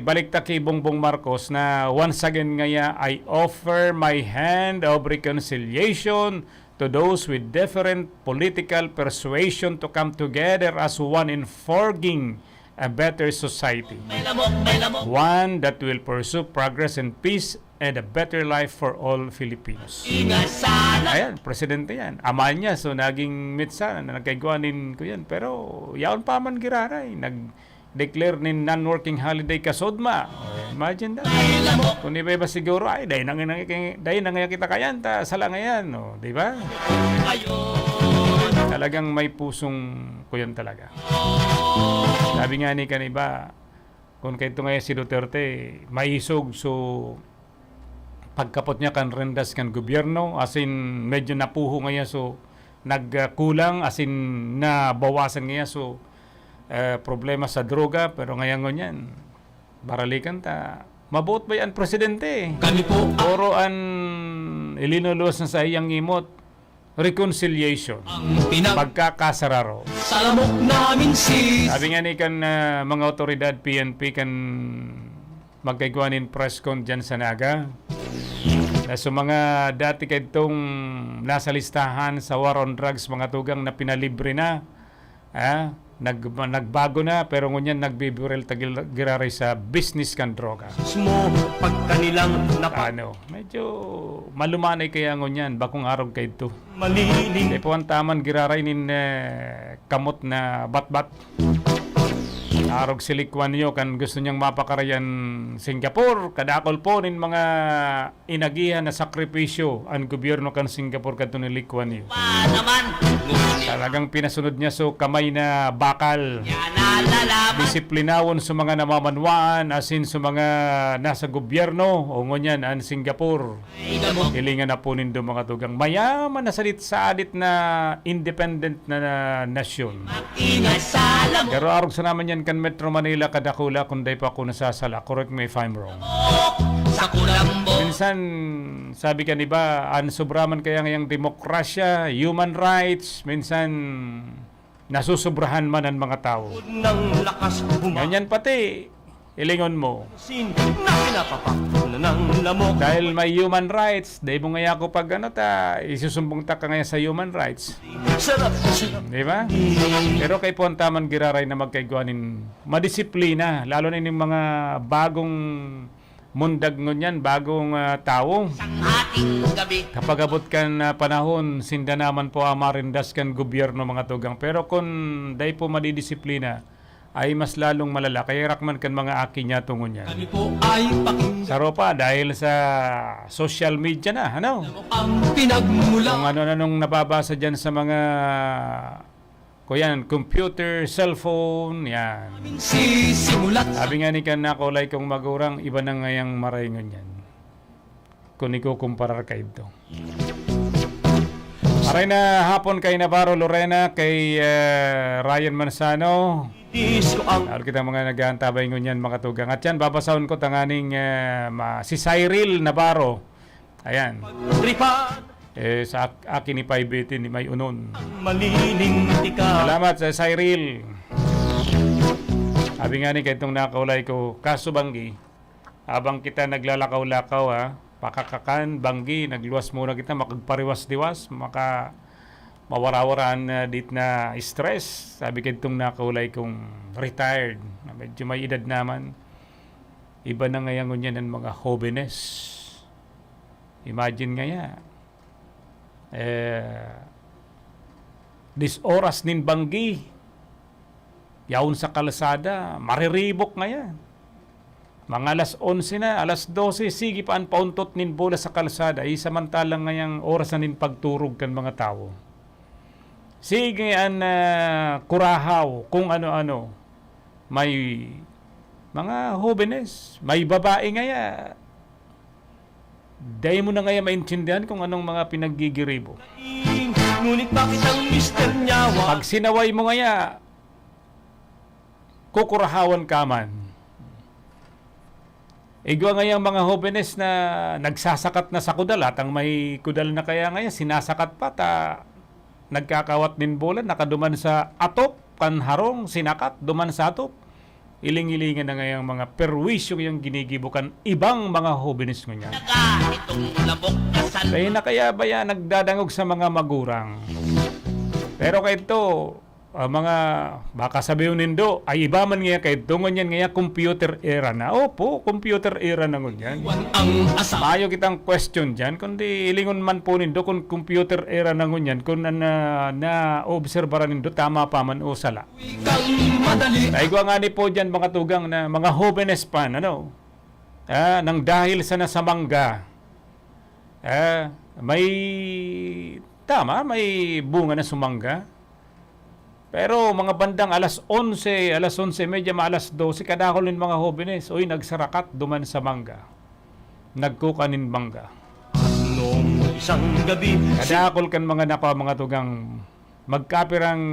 balik ta kay Bongbong Marcos na once again ngaya I offer my hand of reconciliation to those with different political persuasion to come together as one in forging a better society. May lamok, may lamok. One that will pursue progress and peace and a better life for all Filipinos. Ingat sana. Ayan, presidente yan. Ama niya, so naging mitsa, nagkaiguanin ko yan. Pero, yaon pa man giraray. Nag-declare ni non-working holiday kasodma. Imagine that. Kung di ba siguro, ay, dahil na nga kita kayan, sala nga yan. Di ba? Talagang may pusong kuyan talaga. Sabi nga ni kaniba, kung kayo ngayon si Duterte, maisog so pagkapot niya kan rendas kan gobyerno, as in medyo napuho ngayon so nagkulang, as in nabawasan ngayon so problema sa droga, pero ngayon yan baralikan ta mabuot ba yan presidente? Kami po Oro an ilinuluwas na sa iyang imot reconciliation, pagkakasararo. sa lamok namin sis. Sabi nga ni kan mga otoridad PNP kan magkaiguanin press con dyan sa Naga. So mga dati kaitong nasa listahan sa war on drugs, mga tugang na pinalibre na, nagbago na, pero ngunyan nagbiburel tagiraray sa business kan droga. Mo pagkanilang Medyo malumanay kaya ngunyan, bakong araw kayo ito. maliling. Kaya po ang taman giraray nin kamot na bat-bat. Arog silikwan nyo kan gusto niyang mapakarayan Singapore. Kadakol po nin mga inagihan na sakripisyo ang gobyerno kan Singapore kadto ni likwan nyo. Pa naman, ngunit Talagang pinasunod niya so kamay na bakal. yan nalalaman. Disiplinawon sa mga namamanwaan asin sa mga nasa gobyerno o ngunyan ang Singapore. Hilingan na po nindo mga tugang mayaman na salit sa adit na independent na nasyon. Ingay sa lamok Pero arog sa naman yan kan Metro Manila kadakula kung day pa ako nasasala. Correct me if I'm wrong. sa kulambo. Minsan, sabi ka ba, sobraman kaya ngayang demokrasya, human rights, minsan nasusobrahan man ang mga tao. Ng lakas Ganyan pati, ilingon mo. humasin na pinapapakuna ng lamok. Dahil may human rights, dahil mo ngaya ko pag isusumbong ta ka ngayon sa human rights. Sarap, sarap. Di ba? Pero kay po ang tamang giraray na magkaiguanin, madisiplina, lalo na yung mga bagong mundag ngunyan, bagong tao. Ang ating gabi. Kapag abot kan panahon, sinda naman po amarindas kan gobyerno mga tugang. Pero kung dahil po madidisiplina, ay mas lalong malala. Kaya rakman kan mga akin niya tungon yan. Kami po ay pakinggan Saro pa, dahil sa social media na, ano? ang pinagmulan. Kung ano-anong nababasa dyan sa mga kuyan, computer, cellphone, yan. Sisimulat Sabi nga ni kan nakulay kong magurang, iba na ngayang marayngon yan. Kung ikukumparar ka ito. Maray na hapon kay Navarro Lorena, kay Ryan Manzano. Disco ang Lalo kita mga nag-aantabay ngunyan mga tugang. At yan, babasahon ko tanganing si Cyril Navarro. Ayan. tripad. Sa akin ni Paibetin ni May Unon. Malilinti ka. Salamat sa Cyril. Sabi nga ni kay itong nakaulay ko, kaso Banggi, habang kita naglalakaw-lakaw pakakakan, Banggi, nagluwas muna kita, makagpariwas-diwas, mawarawaraan dit na stress. Sabi kay itong nakaulay kong retired, na medyo may edad naman. Iba na ngayon ngunyan ang mga hobbiness. Imagine ngaya. Dis oras nin Banggi, yaon sa kalsada, mariribok ngayon. Mga alas 11 na, alas 12, sige pa ang pauntot nin bola sa kalsada, samantalang ngayang oras na nin pagturog kan mga tao. Sige ang kurahaw, kung ano-ano, may mga hobbiness, may babae ngaya. Dahil mo na ngaya maintindihan kung anong mga pinaggigiribo. Ngunit bakit ang mister nyawa? Pag sinaway mo ngaya, kukurahawan ka man. Igwa ngayang mga hobbiness na nagsasakat na sa kudal at ang may kudal na kaya ngaya, sinasakat pa nagkakawat din bola, nakaduman sa atop, kanharong, sinakat, duman sa atop. Iling-ilingan na ngayang mga perwisyo yung ginigibukan ibang mga hobbiness mo niya. Itong labok kasal. Dahil na kaya ba yan nagdadangog sa mga magurang. Pero kay ito, mga baka sabihin nindo, ay iba man nga kay ito, ngunyan nga computer era na. Opo, computer era na ngunyan. ang asawa. Mayo kitang question dyan, kundi ilingon man po nindo kung computer era na ngunyan, kung na-observara nindo, tama pa man o sala. Kang madali Naigwa nga ni po dyan mga tugang na mga hobbiness pan, nang dahil sa nasamangga, may bunga na sumangga. Pero mga bandang alas 11, medya alas 12, kadakol ng mga hobbiness, nagsarakat duman sa mangga. Nagkukanin mangga. Noong isang gabi, Kadakol kan mga mga tugang magkapirang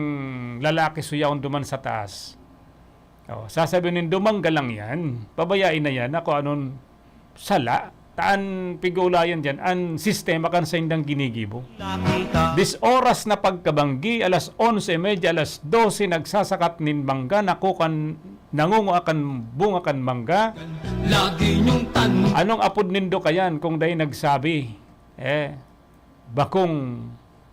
lalaki suyaon duman sa taas. Sasabihin dumangga lang yan. Pabayain na yan. Ako anon sala. Taan pigulayan dyan. Ang sistema kan sa indang ginigibo. nakita Dis oras na pagkabanggi, alas 11, medya alas 12, nagsasakat nin mangga, nangungo akan bunga kan mangga. lagi niyong tanong Anong apod nindo kayan kung dahi nagsabi? Bakong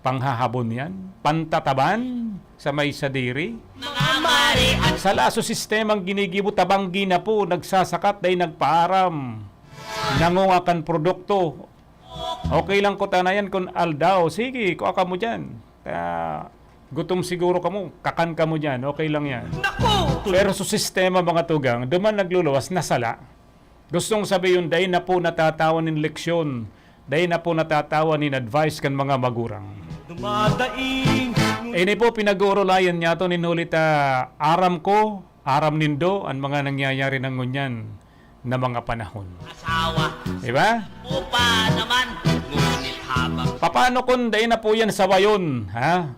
panghahabon yan? Pantataban sa may sadiri? Mga mari at Sa laso sistemang ginigibo, tabanggi na po, nagsasakat dahi nagpaaram. Nangungakan produkto. Okay lang ko tanayan kung aldaw. Sige, kuha ka mo dyan. Gutom siguro kamo, kakan ka mo dyan, okay lang yan. Naku! Pero sa sistema mga tugang, duman nagluluwas, nasala. Gustong sabi yun, dahil na po natatawan ng leksyon, dahil na po natatawan ng advice kan mga magurang. Dumadaing Ini po pinag-uurulayan niya to ninulit aram ko, aram nindo, ang mga nangyayari ng ngunyan na mga panahon. Asawa, Diba? upa naman, ngunit habang Paano kung dahil na po yan sa wayon, ha?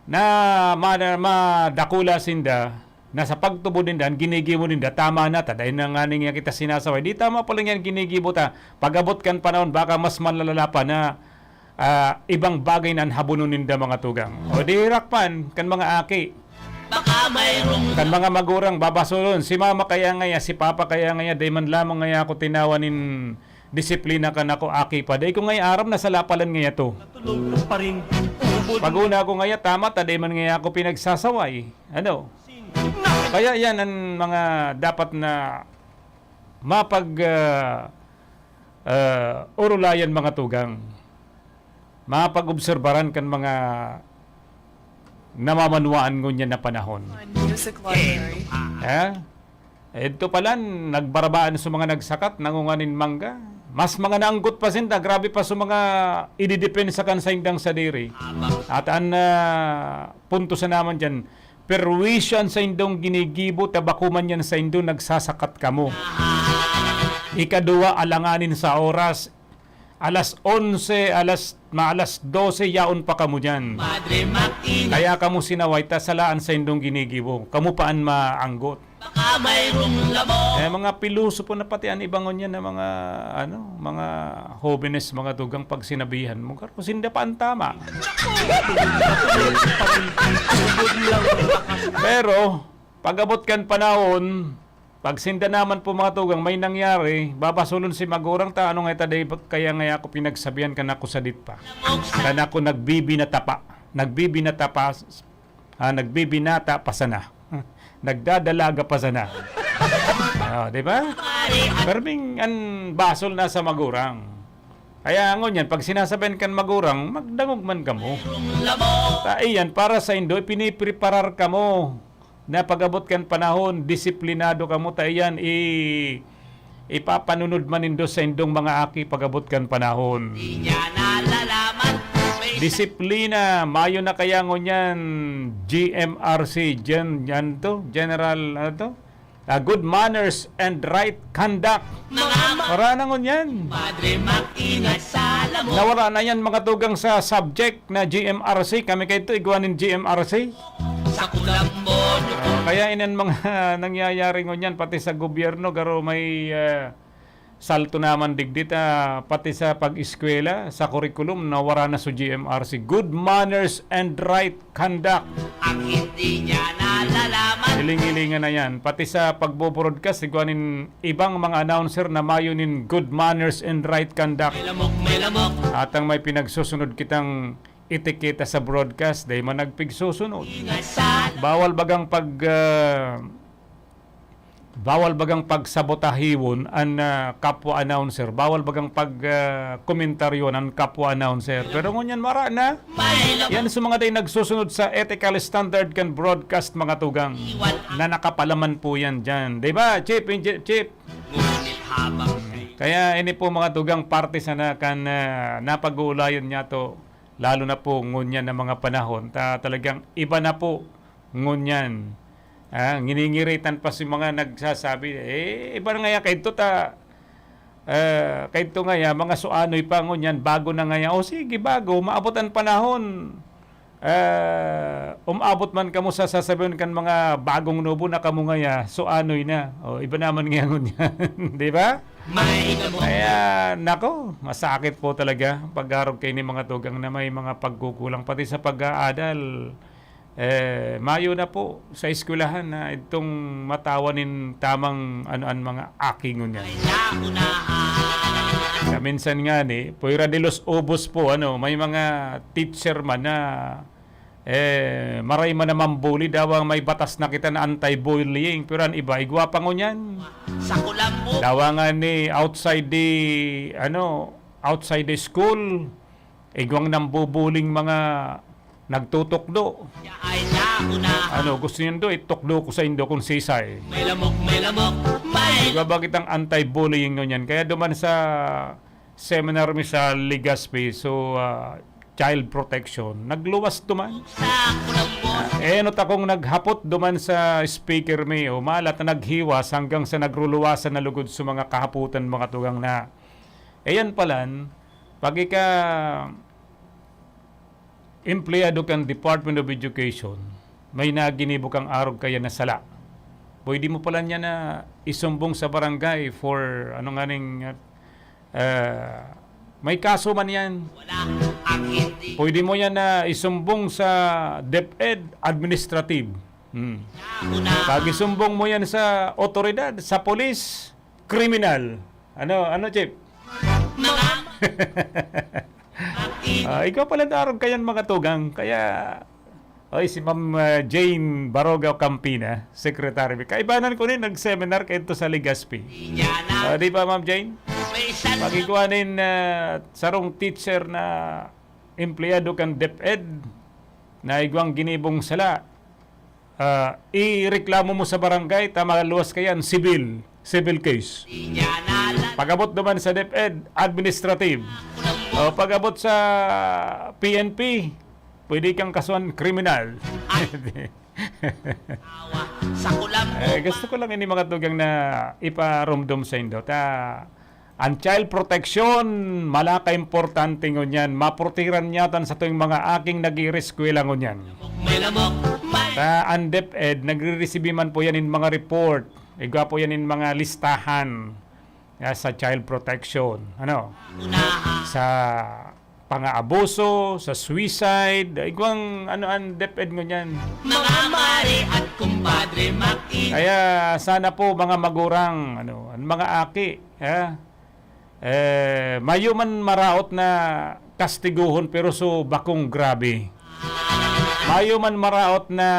Na madakula sinda, na sa pagtubo ninda, ginigibo ninda, tama na ta, dahil na nga nga kita sinasaway. Di tama pa lang yan ginigibo ta. Pag-abot kan panahon, baka mas malalala pa na ibang bagay na habunon ninda mga tugang. O di rakpan, kan mga aki, baka mayroong kan mga magurang babasulon. Si mama kaya ngaya, si papa kaya ngaya, day man lamang ngaya ako tinawanin disiplina kan ako aki pa. Day ko ngaya aram na sa lapalan ngaya to. tulog pa rin. Ubod Pag-una ko ngaya, tama, taday man ngaya ako pinagsasaway. Ano? Kaya yan ang mga dapat na urulayan mga tugang. Mapag-obserbaran kan mga namamanuaan ngunyan na panahon. Music library. Ito pala, nagbarabaan sa mga nagsakat, nangunganin mangga. Mas mga naanggot pa sinda, grabe pa sa mga ididepensa kan sa indang sadiri. At ang punto sa naman dyan, perwisyan sa indong ginigibo, tabakuman yan sa indong nagsasakat kamo. Ikadua, alanganin sa oras. Alas 11, alas 12, yaon pa kamo dyan. Padre Martin, Kaya kamo sinaway, tasalaan sa indong ginigibo. Kamo paan maanggot. baka mayroong lamo. Mga piluso po na pati ang ibangon yan na mga jóvenes, mga tugang pag sinabihan mo. Kung sinda pa ang tama. Pero, pag-abot kan panahon, pag sinda naman po mga tugang, may nangyari, babasulon si magurang ta, ano nga itaday, kaya nga ako pinagsabihan ka na ako sa dit pa. Kana ako nagbibinata pa sana. Nagdadalaga pa sana. Di ba? Perming an basol na sa magurang. Kaya ngon yan, pag sinasabihan kan magurang, magdangog man kamo. Iyan, para sa Indo, pinipreparar kamo na pag-abot kan panahon, disiplinado kamo. Iyan, ipapanunod man Indo sa Indong mga aki pag-abot kan panahon. Di niya nalalaman, may Disiplina, mayo na kaya ngon yan, GMRC, yan to, General, good manners and right conduct. Wala na ngon yan. Padre mag-ingat sa lamok. Nawala na yan mga tugang sa subject na GMRC. Kami kayo ito, igwanin GMRC. Sa kulambo, Kaya inan mga nangyayari ngon yan, pati sa gobyerno, garo may salto naman digdit, pati sa pag-eskwela, sa curriculum, nawara na sa GMRC. Good manners and right conduct. ang hindi niya nalalaman. Hiling-hilingan na yan. Pati sa pagbo-broadcast, igwanin ibang mga announcer na mayunin good manners and right conduct. May lamok. At ang may pinagsusunod kitang etiketa sa broadcast, dahil man nagpigsusunod. Ingat sa Bawal bagang pagsabotahiwon ang kapwa announcer. Bawal bagang pagkomentaryon ang kapwa announcer. Pero ngunyan mara na. may lamok. Yan sa mga day nagsusunod sa ethical standard kan broadcast mga tugang. Na nakapalaman po yan dyan. Diba, Chip? Ngunit habang Kaya ini po mga tugang parte sana kan napag-uulayan niya to. Lalo na po ngunyan na mga panahon. Talagang iba na po ngunyan. Nginingiritan pa si mga nagsasabi, iba na nga kahit nga mga suanoy pa ngunyan, bago na nga yan. O sige, bago, maabot ang panahon. Umabot man kamo sa sasabihin kan mga bagong nubo na kamo nga suanoy na. O iba naman nga ngunyan. Di ba? may lamok. Kaya, nako, masakit po talaga pag-arog kayo ni mga tugang na may mga pagkukulang. Pati sa pag-aadal, mayo na po sa eskwelahan na itong matawanin tamang mga aking niya. Minsan nga Puira de los Obos po, may mga teacher man na maray man naman bully daw ang may batas na kita na anti-bullying, pero ang iba igwa pa ngunyan. Sa kulambo. Dawa nga outside the school, igwang nambubuling mga nagtutukdo. ay nauna. Ano, gusto niyo do, itukdo ko sa indo kung sisay. May lamok, may Diba bakit ang anti-bullying nyo yan? Kaya duman sa seminar mi sa Legazpi, so child protection, nagluwas duman. sa kulambo. Not akong naghapot duman sa speaker mi, o malat na naghiwas hanggang sa nagruluwasan na lugod sa mga kahaputan mga tugang na. Yan palan, pag ika empleyado kang Department of Education, may naginibok kang arog kaya na sala. Pwede mo pala niya na isumbong sa barangay for ano nga ning may kaso man yan. Wala ang hindi Pwede mo yan na isumbong sa DepEd Administrative. nauna. Pag isumbong mo yan sa otoridad, sa polis, criminal. Ano, Chip? Mga Ikaw pala darog kayan mga tugang. Kaya, si Ma'am Jane Baroga Campina, Secretary. Kaibanan ko rin, nag-seminar kayo to sa Legazpi. Yana, Di ba, Ma'am Jane? may isang Pagikuhanin sarong teacher na empleyado kang DepEd na igwang ginibong sala. Ireklamo mo sa barangay, tama luwas kayan, civil case. yana lang. Pag-abot naman sa DepEd, administrative. O pag-abot sa PNP, pwede kang kasuhan kriminal. Awa sa kulambo. Gusto ko lang ini mga tugang na iparumdum sa indo. Ang child protection, malaka importante ngunyan. Maportiran niya tan sa tuwing mga aking nag-i-reskwela ngunyan. May lamok, may Ang DepEd, nagre-receive man po yan in mga report. Igwa po yan in mga listahan sa child protection. unahan. Sa pang-aabuso, sa suicide, igwang ang DepEd ngunyan. Mga mari at kumpadre makin. Kaya sana po mga magurang, ang mga aki, mayo man maraot na kastiguhon pero so bakong grabe. Mayo man maraot na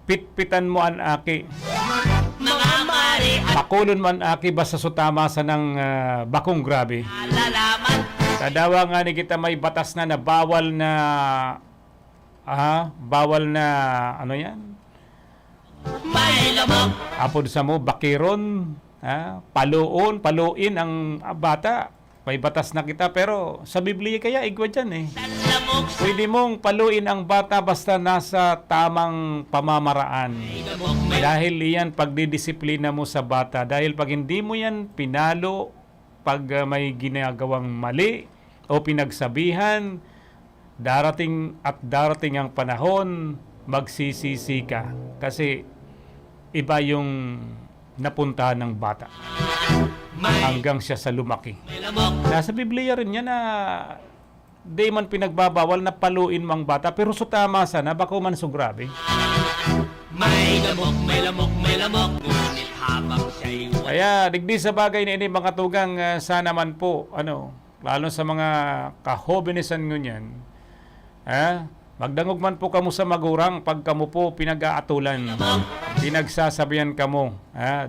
pitpitan mo an aki. Mga mari at Pakulon man aki basta so tama sa ng bakong grabe. lalaman. Kadawa nga ni kita may batas na bawal na ano yan? May lamok, Apod sa mo, bakiron, paluin ang bata. May batas na kita, pero sa Biblia kaya igwa dyan eh. lamok, Pwede mong paluin ang bata basta nasa tamang pamamaraan. Dahil iyan pagdidisiplina mo sa bata. Dahil pag hindi mo yan pinalo, pag may ginagawang mali o pinagsabihan, darating ang panahon, magsisisi ka. Kasi iba yung napuntahan ng bata hanggang siya sa lumaki. may lamok, Nasa Biblia rin yan na di man pinagbabawal na paluin mang bata, pero so tama sana, bako man so grabe. may lamok, may lamok, may lamok. Ngunit habang siya'y Kaya digdi sa bagay na ini mga tugang, sana man po, lalo sa mga kahobinisan ngunyan, magdangog man po kamo sa magurang pag kamo po pinag-aatulan. Pinagsasabihan kamo.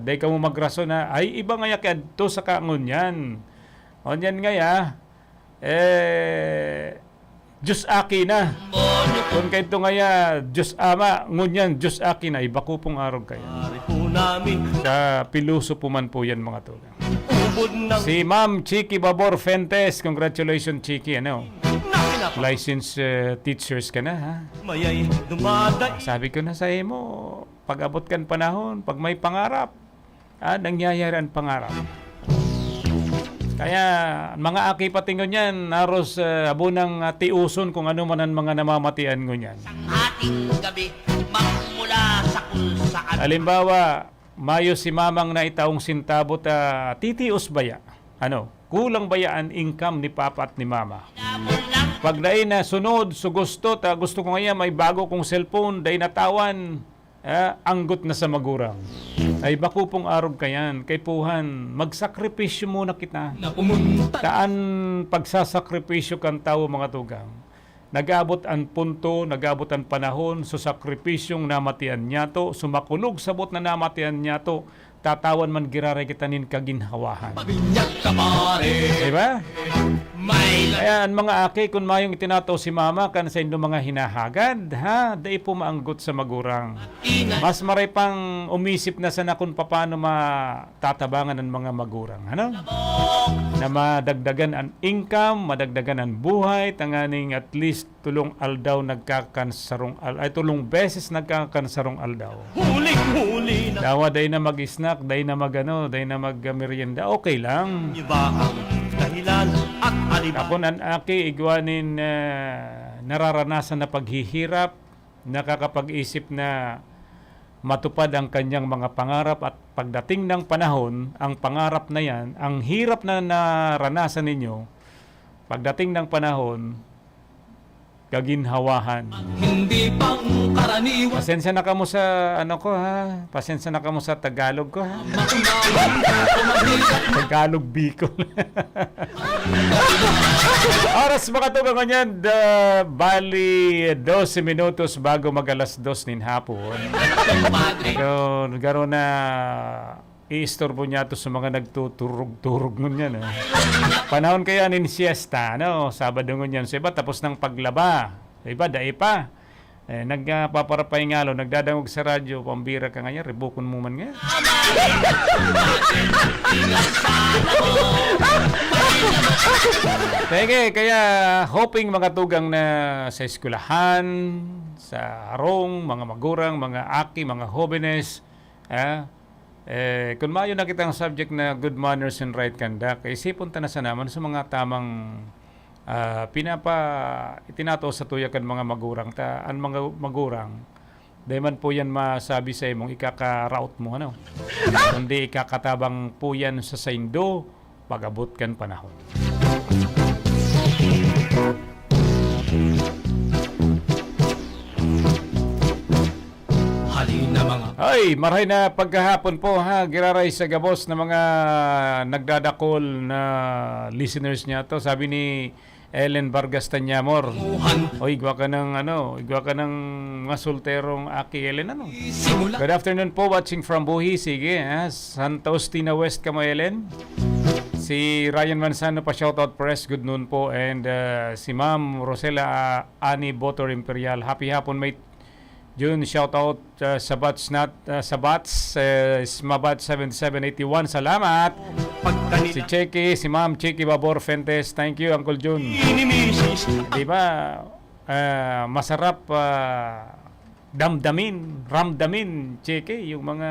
Day kamo magraso na, ay iba ngaya kaya to sa kaangunyan. Onyan ngaya, Diyos aki na. Kung kayo ngaya, Diyos ama, ngunyan, Diyos aki na. Iba ko pong arog kaya. Pari po namin, Sa piluso po man po yan mga tugang. ubod ng Si Ma'am Chiki Babor Fentes, congratulations Chiki, licensed teachers ka na ha. mayay dumaday. Sabi ko na sa mo, pag abot kan panahon, pag may pangarap, nangyayari ang pangarap. Kaya mga aki patingon yan, naros abunang tiuson kung ano man ang mga namamatian ko yan. ating gabi, magmula sa kung saan. Halimbawa, mayo si mamang na itaong sintabot, titios baya? Kulang baya ang income ni papa at ni mama? Pag dahi na sunod, gusto ko ngayon may bago kong cellphone, dahi natawan, anggot na sa magurang. Ay bako pong arog kayan, kay puhan, magsakripisyo muna kita. Na pumunta Taan pagsasakripisyo kan tao mga tugang. Nag-abot ang punto, nag-abot ang panahon, so sakripisyong namatian niya to, sumakulog sabot na namatian niya to, tatawan man girare kita nin kaginhawahan. Pabinyak ka pare. Diba? Kaya ang mga aki, kung mayong itinato si mama, kan sa inyong mga hinahagad, ha? Dahil po maanggot sa magurang. Mas maray pang umisip na sana kung paano matatabangan ng mga magurang. Ano? Na madagdagan ang income, madagdagan ang buhay, tanganing at least tulong aldaw tulong beses nagkakansarong aldaw. Huling-huli na Dawa day na mag-snack, day na mag-merienda, okay lang. iba ang dahilan at alibay. Ako nan aki igwanin nararanasan na paghihirap, nakakapag-isip na matupad ang kanyang mga pangarap at pagdating ng panahon, ang pangarap na yan, ang hirap na naranasan ninyo, pagdating ng panahon, gaginhawahan. Hindi pang karaniwan. Pasensya na ka mo sa ko ha. Pasensya na ka mo sa Tagalog ko ha. Tagalog Bicol. Oras makatugang kanyan, bali 12 minutos bago mag alas 2 nin hapon. So, garo na iistorbo niya to sa mga nagtuturog-turog nun yan. Panahon kaya nin siesta, no? Sabado nun yan. Sa iba, tapos ng paglaba. Sa iba, dahi pa. Nagpaparapay ngalo, nagdadangog sa radyo, pambira ka ngayon, ribukon mo man nga. Kaya hoping mga tugang na sa eskwelahan, sa harong, mga magurang, mga aki, mga jóvenes, kung mayo na kitang subject na good manners and right conduct, isipon ta na sa naman sa mga tamang itinato sa tuyakan mga magurang ta, ang mga magurang dahil man po yan masabi sa imong ikaka-route mo kundi ikakatabang po yan sa saindo pag-abot kan panahon. Halina mga Ay, maray na pagkahapon po ha, giraray sa gabos na mga nagdadakol na listeners niya to. Sabi ni Ellen Vargas Tanyamor. Oy, igwa ka ng mga solterong aki Ellen Good afternoon po, watching from Buhi. Sige, ha? Santa Ostina West ka mo Ellen. Si Ryan Manzano pa shoutout press, good noon po. And si Ma'am Rosela Ani Botor Imperial. Happy hapon mate. June, shout out sa Bats Smabat 7781. Salamat. Si Cheki, si Ma'am Cheki Babor Fentes. Thank you, Uncle June. Diba, masarap ramdamin, Cheki, yung mga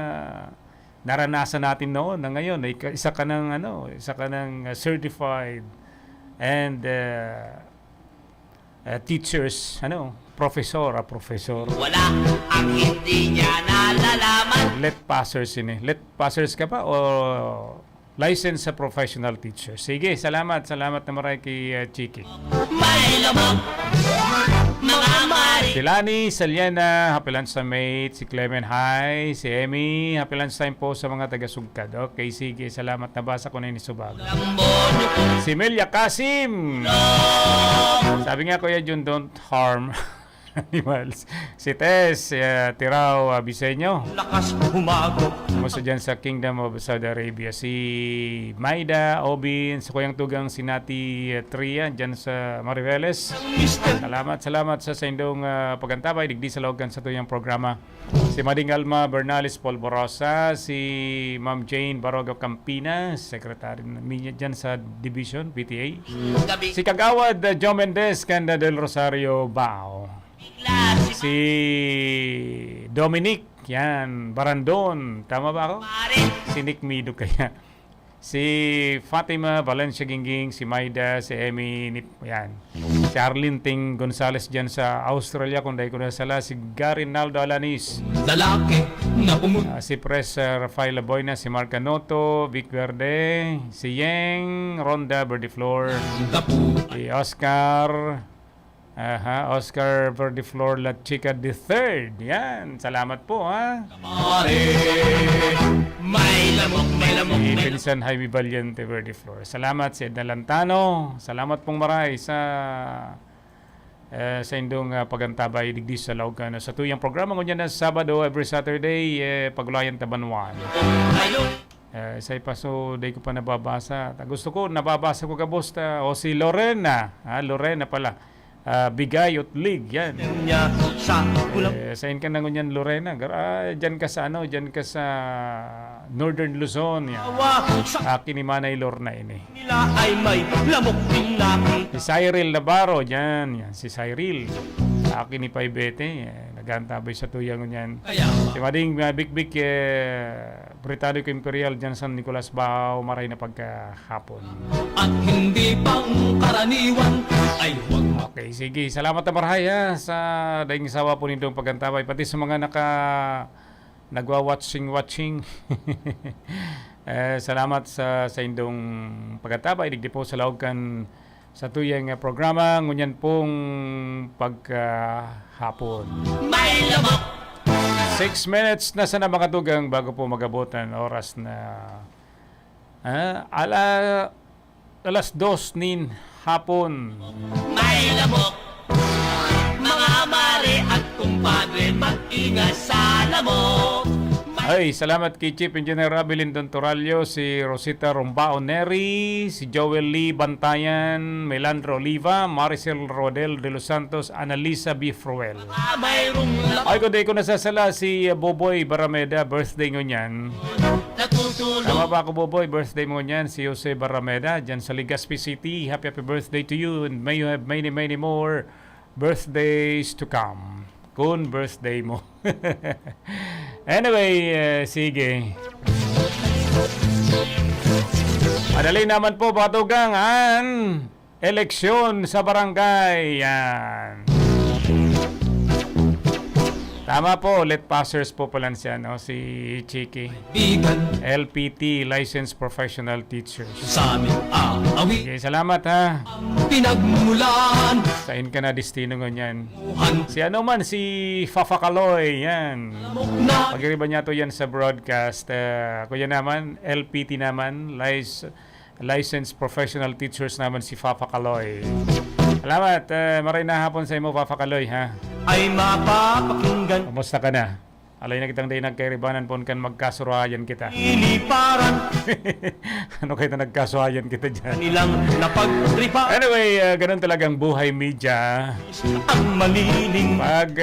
naranasan natin noon na ngayon. Isa ka ng certified and teachers, professor. Wala ang hindi niya nalalaman. Let passers ka pa o licensed sa professional teacher? Sige, salamat na maray kay Chiki. May lamang mga mari. Si Lani Saliana, happy lunchtime mate. Si Clement High, si Emmy, happy lunchtime po sa mga taga-sugkad. Okay, sige, salamat, nabasa ko na yung Subag. Si Melia Kasim, sabi nga Kuya Jun, don't harm animals. Si Tess Tirao Biseño, lakas humagok. kumusta dyan sa Kingdom of Saudi Arabia. Si Maida Obin, sa Kuyang Tugang, si Nati Tria dyan sa Mariveles. Salamat sa indong pagantabay, digdi sa logan sa tuyang programa. Si Mading Alma Bernales Polvorosa, si Ma'am Jane Baroga Campina, Secretary niya dyan sa Division PTA. Si Kagawad Joe Mendez, Canda del Rosario Bao. Si Dominic, yan, Barandon, tama ba ako? Si Nick Mido kaya. Si Fatima Valencia Gingging, si Maida, si Emmy, yan. Si Arlene Ting Gonzales dyan sa Australia, kung dahil ko na sala. Si Gary Naldo Alanis. lalaki na pumunta. Si Pres Rafael Laboyna, si Mark Anoto, Vic Verde, si Yeng, Ronda Verdiflor, si Oscar, Oscar Verdiflor La Chica the Third. Yan, salamat po ha. May lamok. Si Pinsan Jaime Valiente Verdiflor. Salamat si Edna Lantano. Salamat pong maray sa indong pagantabay digdi sa Laucan. Sa tuyang programa ko niyan na Sabado every Saturday, Pagulayan Tabanwan. Say pa so day ko pa nababasa. Gusto ko nababasa ko kabos o si Lorena. Lorena pala. Bigay at Lig yan. Niya sa kulang Sayin ka na ngunyan Lorena. Diyan ka sa diyan ka sa Northern Luzon yan. sa Akin ni Manay Lorna ini. nila ay may lamok din laki. Si Cyril Navarro yan. Si Cyril. Akin ni Paibete. Nagantabay sa tuyang ngunyan. Si Mading Big Britannico Imperial dyan San Nicolas Bao maray na pagkahapon. At hindi pang karaniwan ay huwag Okay, sige. Salamat na marhay sa daing sawa po nitong pagkantabay. Pati sa mga nagwa-watching. Salamat sa indong pagkantabay. Digdi po sa laog kan sa tuyang programa. Ngunyan pong pagkahapon. May lamok 6 minutes na sana makatugang bago po magabutan oras na alas 2 nin hapon. May lamok mga mare at kumpadre mag-ingat sa lamok. Ay, salamat kay Chief Engineer Abilin Don Toralio, si Rosita Rombao Neri, si Joel Lee Bantayan, Melandro Oliva, Maricel Rodel de Los Santos, Annalisa B. Fruel. Mayroong lamok Ay, kundi ko nasasala si Boboy Barameda, birthday ngo niyan. natutulog. Tama ba ako, Boboy? Birthday mo niyan, si Jose Barameda, dyan sa Legazpi City. Happy birthday to you and may you have many, many more birthdays to come. Kung birthday mo. Anyway, sige. Madali naman po, Batugang, ang eleksyon sa barangay. Yan. Tama po, let passers po pala siya, no? Si Chiki. bigan LPT, Licensed Professional Teacher. sa aming aawit Okay, salamat ha. pinagmulan. Sain ka na destino ngunyan. Han Si ano man, si Fafa Kaloy, yan. na Pag-iriban niya to yan sa broadcast. Kuya naman, LPT naman, Licensed Professional Teachers naman si Fafa Kaloy. Salamat. Maray na hapon sa imo, Fafa Kaloy, ha? Ay mapapakinggan Kumusta ka na? Alay na kitang day nagkairibanan po kan magkasurayan kita. iliparan Ano kayo na nagkasurayan kita dyan? nilang napagtripa Anyway, ganun talagang buhay media. ang maliling Pag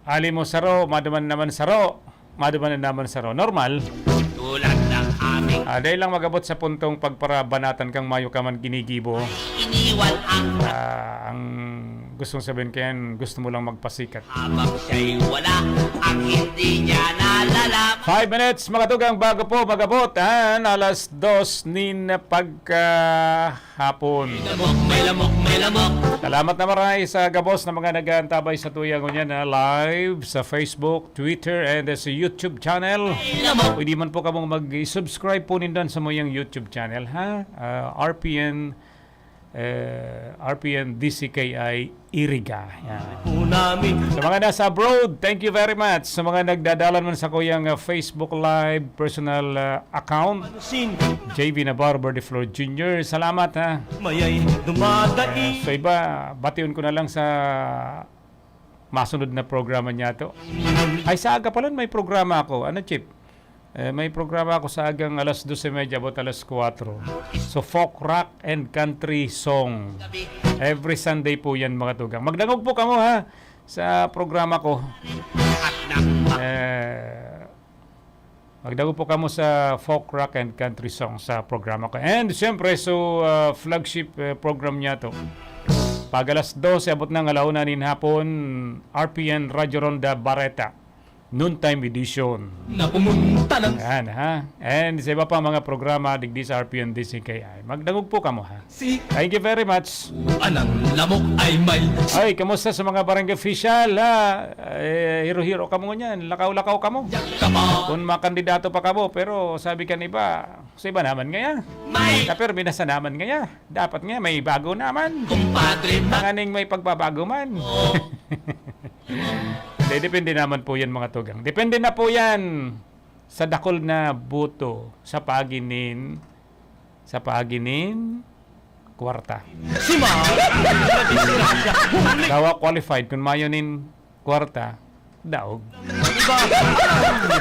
ali mo saro, maduman naman saro. Maduman naman saro. Normal. Tulad ng aming Dahil lang magabot sa puntong pagparabanatan kang mayo ka man ginigibo. iniwan ang Ang gustong sabihin kayan, gusto mo lang magpasikat. habang siya'y wala ang hindi niya nalala. 5 minutes, makatugang bago po magabot. Alas 2 nin pagkahapon. May lamok. Salamat na maray sa gabos na mga nag-aantabay sa tuyang nyan na live sa Facebook, Twitter, and sa YouTube channel. Pwede man po kamong mag-subscribe po nindan sa moyang YouTube channel, ha? RPN DCKI Iriga. Yan. po namin Sa mga nasa abroad, thank you very much. Sa mga nagdadalan man sa kuyang Facebook Live personal account, sin JV Navarro Berdeflor Jr. Salamat, ha? mayay dumadai Sa iba, batiun ko na lang sa masunod na programa niya to. Ay, sa aga pala may programa ako. Ano, Chip? May programa ako sa agang alas 12:30 about alas 4. So, folk, rock, and country song. Every Sunday po yan, mga tugang. Magdangog po kamo, ha? Sa programa ko. Magdangog po kamo sa folk, rock, and country song sa programa ko. And, siyempre, so, flagship program niya to. Pag alas 12, abot ng alauna nin hapon, RPN Radio Ronda Barreta. Noontime edition. na pumunta ng Yan, ha? And sa iba pa mga programa, digdi sa RPN DCKI. Magdangog po kamo, ha? si Thank you very much. anang lamok ay may Ay, kamusta sa mga barangay official, ha? Hiro-hiro kamo niyan. Lakaw-lakaw kamo. kapa Kung makandidato pa kamo, pero sabi ka iba, sa iba naman ngaya. Pero binasa naman ngaya. Dapat nga may bago naman. Kumpadre Nanganing may pagbabago man. Depende naman po yan, mga tugang. Depende na po yan sa dakol na buto sa paginin kwarta. si ma Dawa qualified kung mayonin kwarta, daog. iba.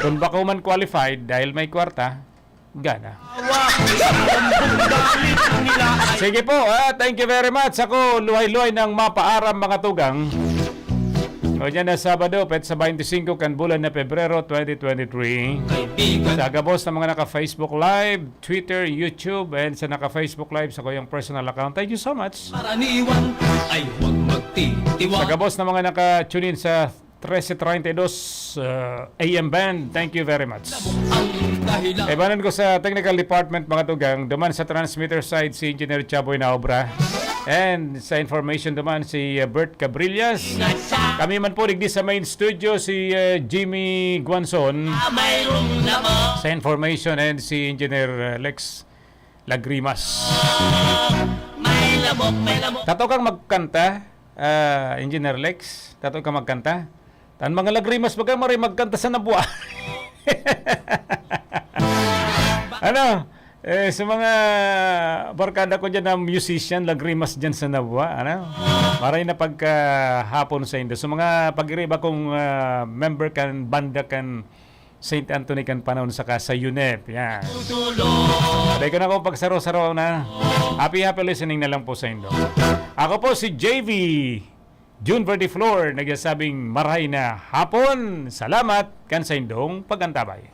Kung baka man qualified dahil may kwarta, gana. Galit nila ay Sige po, thank you very much. Ako, luhay-luhay ng mapaaram mga tugang. O dyan na Sabado, pet sa 25 kan bulan na Pebrero 2023. kaibigan. Sa gabos ng mga naka-Facebook Live, Twitter, YouTube, and sa naka-Facebook Live sa kayong personal account. Thank you so much. Karaniwan ay huwag magtitiwala. Sa gabos ng mga naka-tune in sa 1332 AM band, thank you very much. Ang dahilan Ebanan ko sa technical department mga tugang, duman sa transmitter side si Engineer Chaboy na obra. And sa information duman si Bert Cabrillas. Kami man po digdi sa main studio si Jimmy Guanzon. Mayroong lamok. Sa information and si Engineer Lex Lagrimas. May lamok. Tato kang magkanta, Engineer Lex. Tato kang magkanta. Tan mga Lagrimas baga mari magkanta sa Nabua. Ano? Sa mga barkada ko dyan na musician, Lagrimas dyan sa Nabua, ano? Maray na pagkahapon sa Indo. So mga pag-iriba kong member kan, banda kan St. Anthony kan panahon saka sa UNEP. Yan. Aday ko na akong pagsaro-saro na. Happy listening na lang po sa Indo. Ako po si JV June Verde Flor, nagsasabing maray na hapon. Salamat kan sa Indong pag-antabay.